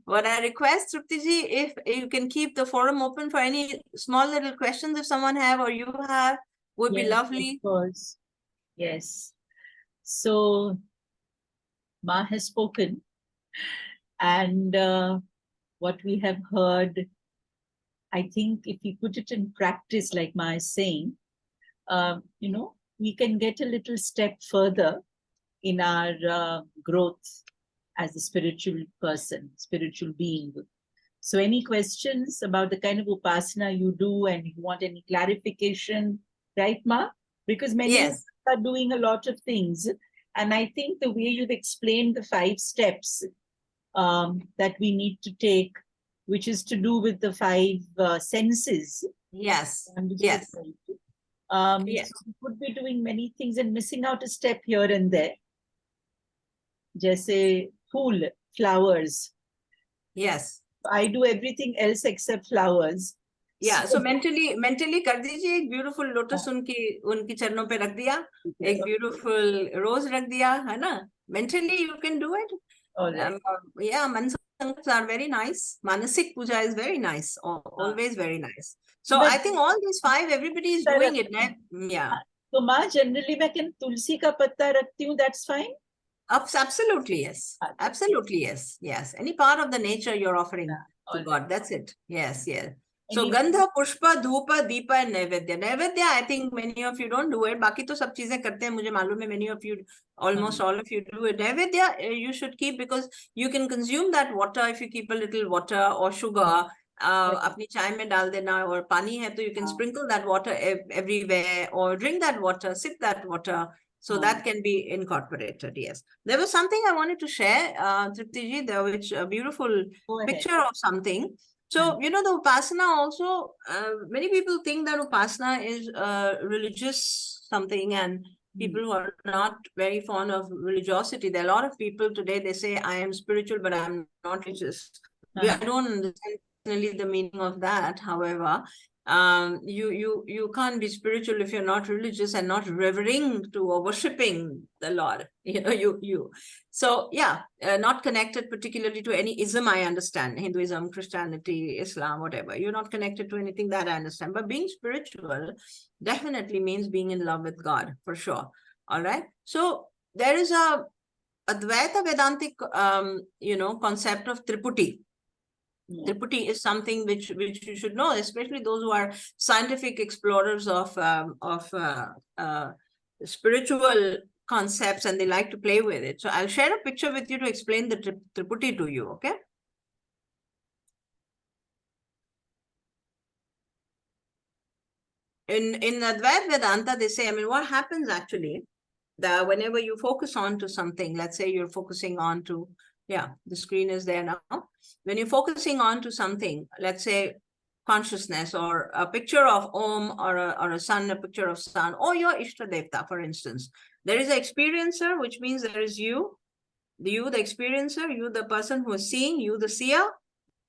what I request, Truptiji, if you can keep the forum open for any small little questions if someone have or you have, would be lovely. Of course. Yes. So Ma has spoken, and what we have heard, I think if we put it in practice, like Ma is saying, we can get a little step further in our growth as a spiritual person, spiritual being. So any questions about the kind of Upasana you do and you want any clarification, right, Ma? Because many of us are doing a lot of things. And I think the way you've explained the 5 steps that we need to take, which is to do with the 5 senses. Yes. Yes. So we could be doing many things and missing out a step here and there. Jaise phool, flowers. Yes. I do everything else except flowers. Yeah, so mentally कर दीजिए एक beautiful lotus उनकी चरणों पे रख दिया, एक beautiful rose रख दिया, है ना? Mentally you can do it. Yeah, mansankas are very nice. Manasik puja is very nice, always very nice. So I think all these 5, everybody is doing it. Yeah. So Ma, generally मैं can tulsi का पत्ता रखती हूँ, that's fine? Absolutely, yes. Absolutely, yes. Yes. Any part of the nature you're offering to God. That's it. Yes, yes. So Gandha, Pushpa, Dhupa, Deepa and Naivedya. Naivedya, I think many of you don't do it. Baki to sab cheezein karte hain. Mujhe malum hai many of you, almost all of you do it. Naivedya, you should keep because you can consume that water if you keep a little water or sugar. अपनी चाय में डाल देना और पानी है तो you can sprinkle that water everywhere or drink that water, sip that water. So that can be incorporated, yes. There was something I wanted to share, Triptiji, there which a beautiful picture of something. So, the Upasana also, many people think that Upasana is religious something and people who are not very fond of religiosity. There are a lot of people today, they say, I am spiritual, but I'm not religious. I don't understand personally the meaning of that. However, you can't be spiritual if you're not religious and not revering to or worshipping the Lord. So yeah, not connected particularly to any ism. I understand Hinduism, Christianity, Islam, whatever. You're not connected to anything that I understand. But being spiritual definitely means being in love with God, for sure. All right. So there is a Advaita Vedantic, concept of Triputi. Triputi is something which you should know, especially those who are scientific explorers of spiritual concepts, and they like to play with it. So I'll share a picture with you to explain the Triputi to you, okay? In Advaita Vedanta, they say, what happens actually, whenever you focus on to something, let's say you're focusing on to, the screen is there now. When you're focusing on to something, let's say consciousness or a picture of Om or a sun, a picture of sun, or your Ishtadevta, for instance, there is an experiencer, which means there is you, the experiencer, you, the person who is seeing, you, the seer.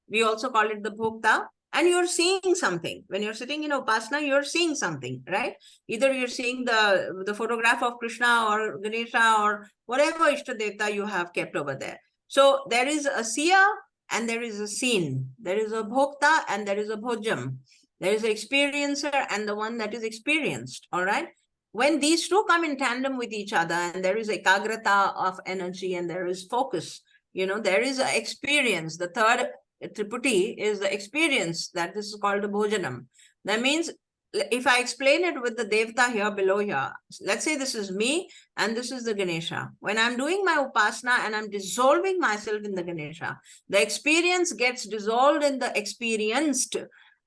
We also call it the Bhokta. And you're seeing something. When you're sitting in Upasana, you're seeing something, right? Either you're seeing the photograph of Krishna or Ganesha or whatever Ishtadevta you have kept over there. So there is a seer and there is a seen. There is a Bhokta and there is a Bhojam. There is an experiencer and the one that is experienced, all right? When these two come in tandem with each other and there is ekagrata of energy and there is focus, there is an experience. The third Triputi is the experience, that this is called a Bhojanam. That means, if I explain it with the Devta here below here, let's say this is me and this is the Ganesha. When I'm doing my Upasana and I'm dissolving myself in the Ganesha, the experience gets dissolved in the experienced.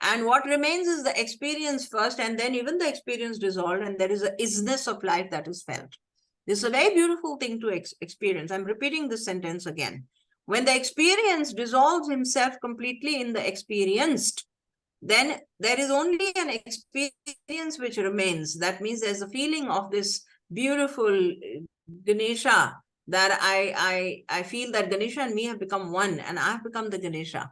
And what remains is the experience first, and then even the experience dissolved, and there is a isness of life that is felt. This is a very beautiful thing to experience. I'm repeating this sentence again. When the experience dissolves himself completely in the experienced, then there is only an experience which remains. That means there's a feeling of this beautiful Ganesha, that I feel that Ganesha and me have become one, and I've become the Ganesha.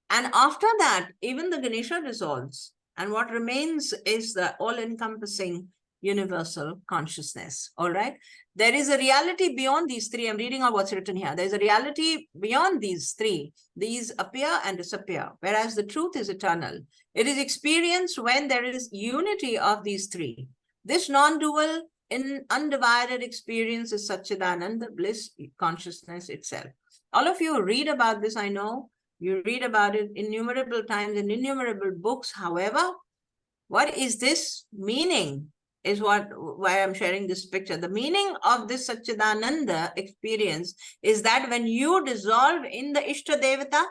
And after that, even the Ganesha dissolves. And what remains is the all-encompassing universal consciousness. All right. There is a reality beyond these three. I'm reading out what's written here. There's a reality beyond these three. These appear and disappear, whereas the truth is eternal. It is experienced when there is unity of these three. This non-dual, in undivided experience is Satchidananda, bliss, consciousness itself. All of you read about this, I know. You read about it innumerable times in innumerable books. However, what is this meaning is why I'm sharing this picture. The meaning of this Satchidananda experience is that when you dissolve in the Ishtadevata,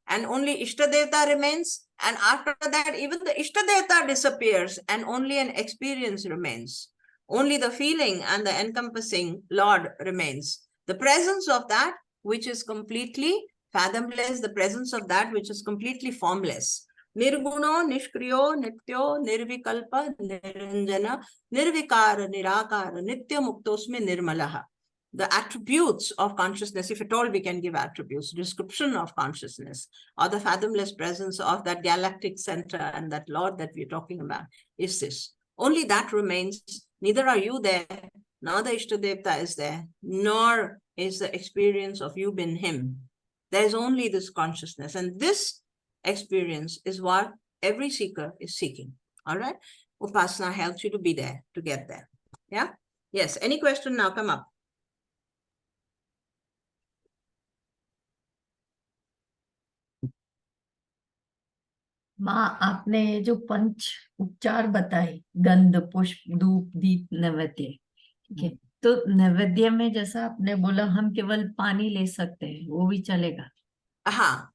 and only Ishtadevata remains, and after that, even the Ishtadevata disappears and only an experience remains. Only the feeling and the encompassing Lord remains. The presence of that which is completely fathomless, the presence of that which is completely formless. Nirguno, Nishkriyo, Nityo, Nirvikalpa, Niranjana, Nirvikara, Nirakara, Nitya Muktosme Nirmalaha. The attributes of consciousness, if at all we can give attributes, description of consciousness, or the fathomless presence of that galactic center and that Lord that we're talking about, is this. Only that remains. Neither are you there, nor the Ishtadevta is there, nor is the experience of you in him. There's only this consciousness. And this experience is what every seeker is seeking. All right. Upasana helps you to be there, to get there. Yeah. Yes. Any question now? Come up. माँ आपने जो पंच उपचार बताए, गंध, पुष्प, धूप, दीप, नैवेद्य, ठीक है, तो नैवेद्य में जैसा आपने बोला हम केवल पानी ले सकते हैं, वो भी चलेगा?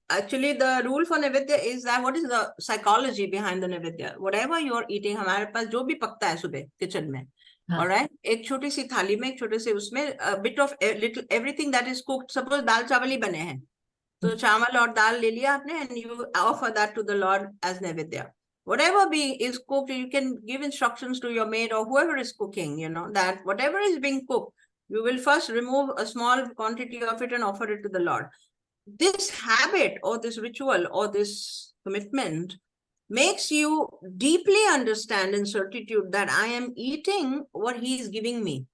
Actually, the rule for Naivedya is that what is the psychology behind the Naivedya? Whatever you're eating, हमारे पास जो भी पकता है सुबह किचन में, all right? एक छोटी सी थाली में, एक छोटे से उसमें a bit of little everything that is cooked. Suppose दाल चावल ही बने हैं, तो चावल और दाल ले लिया आपने, and you offer that to the Lord as Naivedya. whatever is cooked, you can give instructions to your maid or whoever is cooking, that whatever is being cooked, you will first remove a small quantity of it and offer it to the Lord. This habit or this ritual or this commitment makes you deeply understand in certitude that I am eating what he is giving me.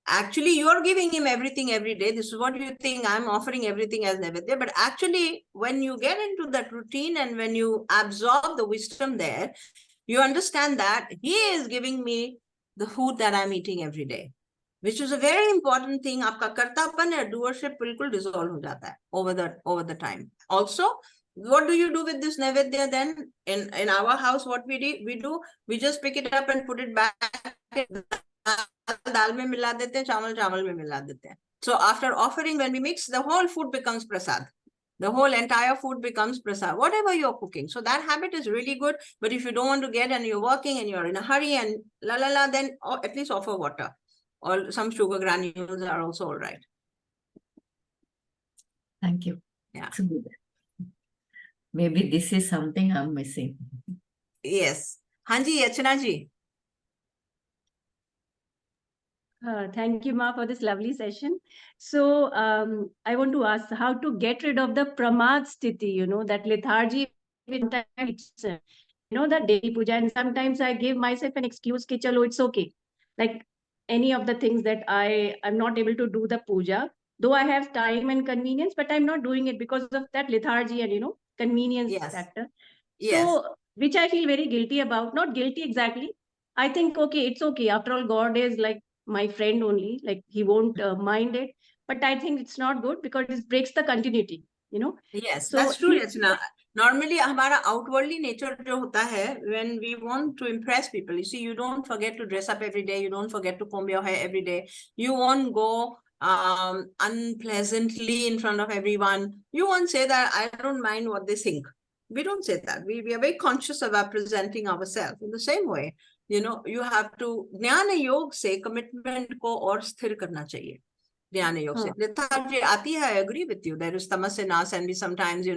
Actually, you're giving him everything every day. This is what you think, I'm offering everything as Naivedya. But actually, when you get into that routine and when you absorb the wisdom there, you understand that he is giving me the food that I'm eating every day, which is a very important thing. Aapka kartapan and doership bilkul dissolve ho jata hai over the time. Also, what do you do with this Naivedya then? In our house, what we do, we just pick it up and put it back. दाल में मिला देते हैं, चावल में मिला देते हैं. So after offering, when we mix, the whole food becomes prasad. The whole entire food becomes prasad, whatever you're cooking. So that habit is really good. But if you don't want to get and you're working and you're in a hurry and then at least offer water. Or some sugar granules are also all right. Thank you. Yeah. Maybe this is something I'm missing. Yes. Hanji, Yachana ji. Thank you, Ma, for this lovely session. So I want to ask how to get rid of the pramad sthiti, that lethargy with that daily puja. And sometimes I give myself an excuse, ki chalo, it's okay. Like any of the things that I'm not able to do the puja, though I have time and convenience, but I'm not doing it because of that lethargy and, convenience factor. Yes. So, which I feel very guilty about. Not guilty exactly. I think, okay, it's okay. After all, God is like my friend only, like he won't mind it. But I think it's not good because it breaks the continuity, Yes, So that's true, Yachana. Normally, हमारा outwardly nature जो होता है, when we want to impress people, you see, you don't forget to dress up every day, you don't forget to comb your hair every day, you won't go unpleasantly in front of everyone, you won't say that I don't mind what they think. We don't say that. We are very conscious about presenting ourselves. In the same way, you have to ज्ञान योग से commitment को और स्थिर करना चाहिए. Jnana Yoga se. Lethargy aati hai, I agree with you. There is tamasenas, and we sometimes,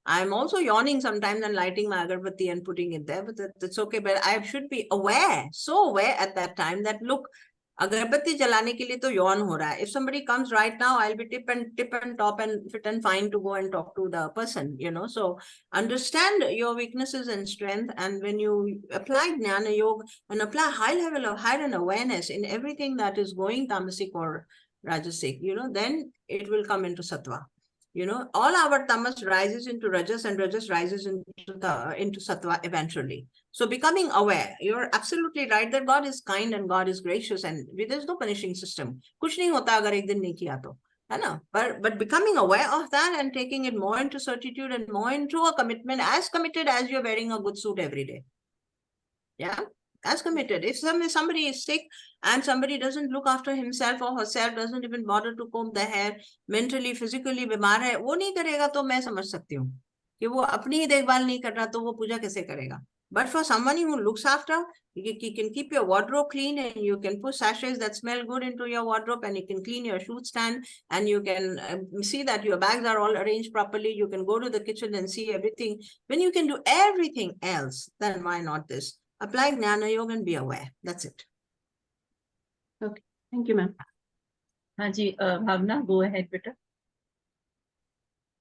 I'm also yawning sometimes and lighting my agarbatti and putting it there, but that's okay. But I should be aware, so aware at that time that look, agarbatti jalane ke liye to yawn ho raha hai. If somebody comes right now, I'll be tip and top and fit and fine to go and talk to the person, So understand your weaknesses and strength, and when you apply Jnana Yoga and apply high level of heightened awareness in everything that is going tamasic or Rajasic, then it will come into sattva. All our tamas rises into rajas and rajas rises into sattva eventually. So becoming aware, you're absolutely right that God is kind and God is gracious and there's no punishing system. Kuch nahi hota agar ek din nahi kiya to. But becoming aware of that and taking it more into certitude and more into a commitment, as committed as you're wearing a good suit every day. Yeah. As committed. If somebody is sick and somebody doesn't look after himself or herself, doesn't even bother to comb the hair, mentally, physically बीमार है, वो नहीं करेगा तो मैं समझ सकती हूँ कि वो अपनी ही देखभाल नहीं कर रहा तो वो पूजा कैसे करेगा. But for someone who looks after, you can keep your wardrobe clean and you can put sachets that smell good into your wardrobe and you can clean your shoe stand and you can see that your bags are all arranged properly. You can go to the kitchen and see everything. When you can do everything else, then why not this? Apply Jnana Yoga and be aware. That's it. Okay. Thank you, ma'am. Hanji, Bhavna, go ahead, beta.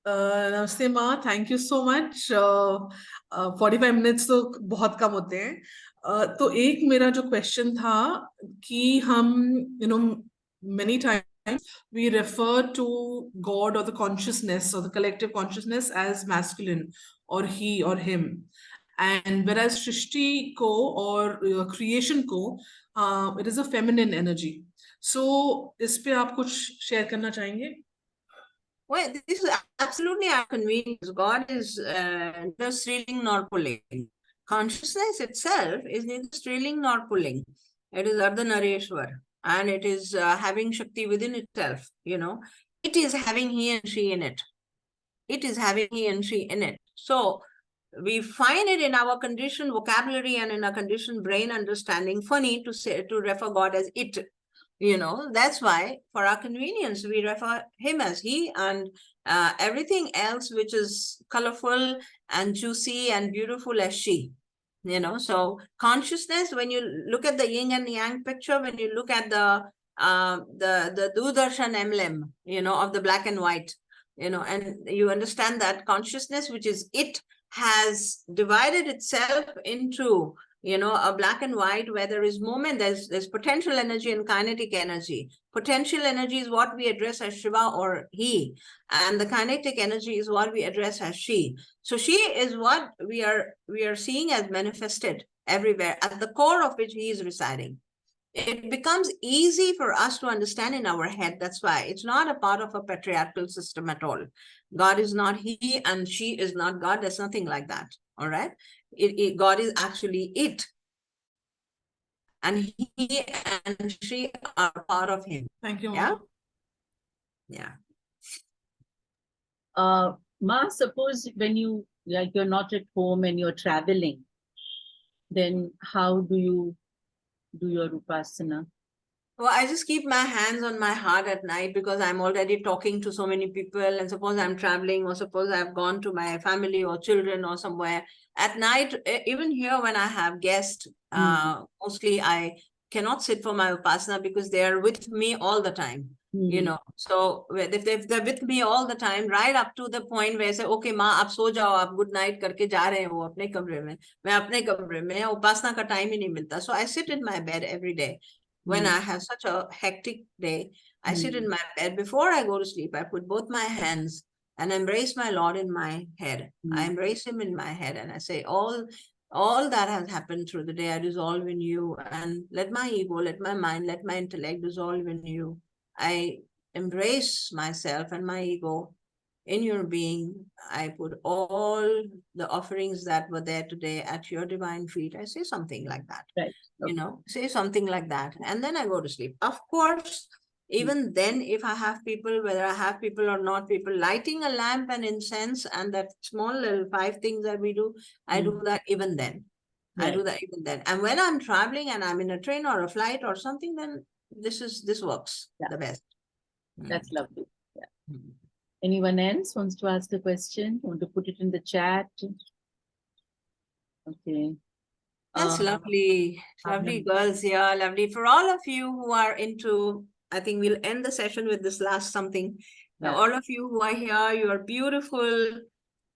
नमस्ते माँ, thank you so much. 45 minutes तो बहुत कम होते हैं. तो एक मेरा जो क्वेश्चन था कि हम many times we refer to God or the consciousness or the collective consciousness as masculine or he or him, and whereas Shrishti ko or creation ko it is a feminine energy. So इस पे आप कुछ share करना चाहेंगे? Well, this is absolutely inconvenience. God is neither stealing nor pulling. Consciousness itself is neither stealing nor pulling. It is Ardhanareshwar and it is having Shakti within itself, It is having he and she in it. It is having he and she in it. So we find it in our conditioned vocabulary and in our conditioned brain understanding funny to refer God as it. That's why for our convenience, we refer him as he, and everything else which is colorful and juicy and beautiful as she. So consciousness, when you look at the yin and yang picture, when you look at the Doordarshan emblem, of the black and white, and you understand that consciousness, which is it, has divided itself into a black and white, where there is movement, there's potential energy and kinetic energy. Potential energy is what we address as Shiva or he, and the kinetic energy is what we address as she. So she is what we are seeing as manifested everywhere, at the core of which he is residing. It becomes easy for us to understand in our head. That's why it's not a part of a patriarchal system at all. God is not he and she is not God. There's nothing like that. All right. God is actually it. And he and she are part of him. Thank you, Yeah. Mom. Yeah. Ma, suppose when you're not at home and you're traveling, then how do you do your Upasana? Well, I just keep my hands on my heart at night, because I'm already talking to so many people, and suppose I'm traveling, or suppose I've gone to my family or children or somewhere. At night, even here when I have guests, mostly I cannot sit for my Upasana because they are with me all the time. So if they're with me all the time, right up to the point where I say, okay माँ आप सो जाओ, आप good night करके जा रहे हो अपने कमरे में, मैं अपने कमरे में, उपासना का time ही नहीं मिलता. So I sit in my bed every day. When I have such a hectic day, I sit in my bed. Before I go to sleep, I put both my hands and embrace my Lord in my head. I embrace him in my head, and I say, all that has happened through the day, I dissolve in you, and let my ego, let my mind, let my intellect dissolve in you. I embrace myself and my ego in your being. I put all the offerings that were there today at your divine feet. I say something like that. Right. Say something like that. And then I go to sleep. Of course, even then, if I have people, whether I have people or not people, lighting a lamp and incense and that small little 5 things that we do, I do that even then. I do that even then. And when I'm traveling and I'm in a train or a flight or something, then this works the best. That's lovely. Yeah. Anyone else wants to ask a question? Want to put it in the chat? Okay. That's lovely. Lovely girls here. Lovely. For all of you who are into, I think we'll end the session with this last something. All of you who are here, you are beautiful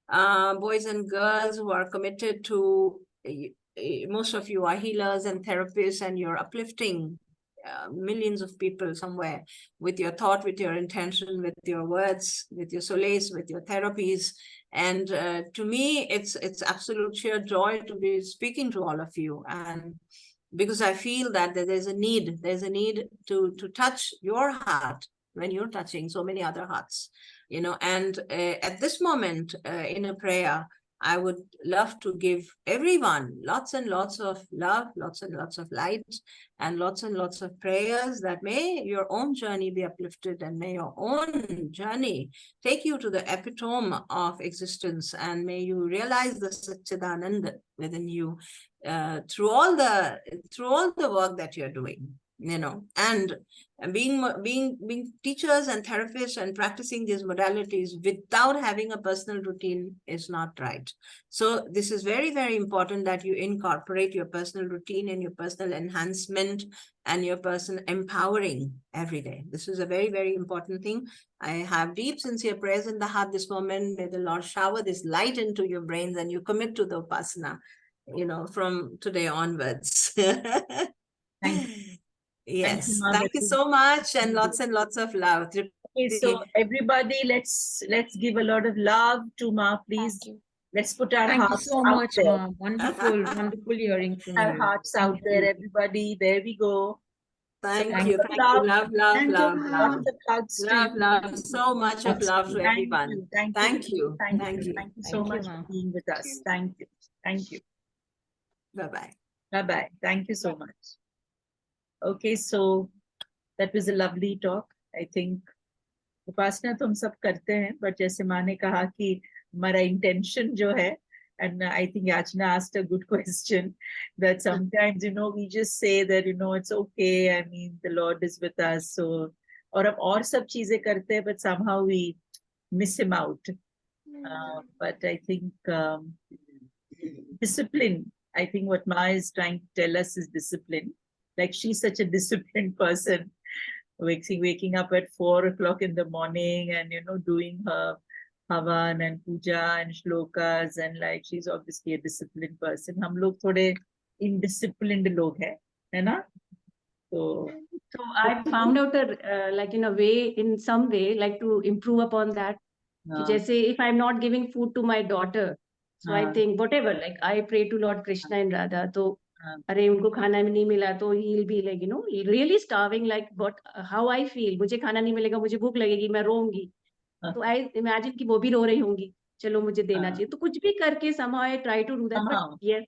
boys and girls who are committed to, most of you are healers and therapists, and you're uplifting millions of people somewhere with your thought, with your intention, with your words, with your solace, with your therapies. And to me, it's absolute sheer joy to be speaking to all of you. And because I feel that there's a need to touch your heart when you're touching so many other hearts, and at this moment in a prayer, I would love to give everyone lots and lots of love, lots and lots of light, and lots of prayers, that may your own journey be uplifted, and may your own journey take you to the epitome of existence, and may you realize the Satchidananda within you through all the work that you're doing. And being teachers and therapists and practicing these modalities without having a personal routine is not right. So this is very, very important that you incorporate your personal routine and your personal enhancement and your personal empowering every day. This is a very, very important thing. I have deep, sincere prayers in the heart this moment. May the Lord shower this light into your brains and you commit to the Upasana, from today onwards. Thank you. Yes, thank you so much, and lots of love. Okay, so everybody, let's give a lot of love to Ma, please. Let's put our Thank you hearts so out much, there. Ma. Wonderful hearing from Our you. hearts out there, everybody. There we go. Thank you. Love. Thank you, Ma. Lots of hugs to you. Love. So much of love to everyone. Thank you. Thank you. Thank you so much for being with us. Thank you. Bye-bye. Bye-bye. Thank you so much. Okay, so that was a lovely talk. I think उपासना तो हम सब करते हैं, but जैसे माँ ने कहा कि हमारा intention जो है And I think Yachna asked a good question that sometimes, we just say that, it's okay. I mean, the Lord is with us. So, और अब और सब चीजें करते हैं, but somehow we miss him out. But I think discipline, I think what Ma is trying to tell us is discipline. Like she's such a disciplined person, waking up at 4 o'clock in the morning and, doing her Havan and Puja and Shlokas, and like she's obviously a disciplined person. हम लोग थोड़े indisciplined लोग हैं, है ना? So I found out in some way, like to improve upon that. Just say if I'm not giving food to my daughter, so I think whatever, like I pray to Lord Krishna and Radha, तो अरे उनको खाना नहीं मिला तो he'll be like, really starving, like how I feel, मुझे खाना नहीं मिलेगा, मुझे भूख लगेगी, मैं रोऊंगी. तो I imagine कि वो भी रो रही होंगी, चलो मुझे देना चाहिए. तो कुछ भी करके somehow I try to do that, but yes,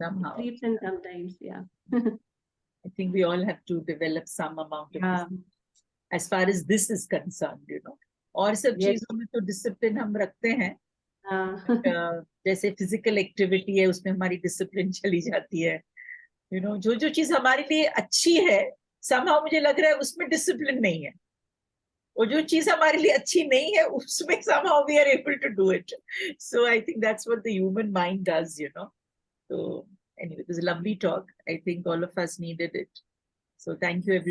somehow it creeps in sometimes, yeah. I think we all have to develop some amount of discipline, as far as this is concerned, और सब चीजों में तो discipline हम रखते हैं. जैसे physical activity है, उसमें हमारी डिसिप्लिन चली जाती है. जो चीज हमारे लिए अच्छी है, somehow मुझे लग रहा है उसमें डिसिप्लिन नहीं है. और जो चीज हमारे लिए अच्छी नहीं है, उसमें somehow we are able to do it. So I think that's what the human mind does, So anyway, it was a lovely talk. I think all of us needed it. So thank you, everybody.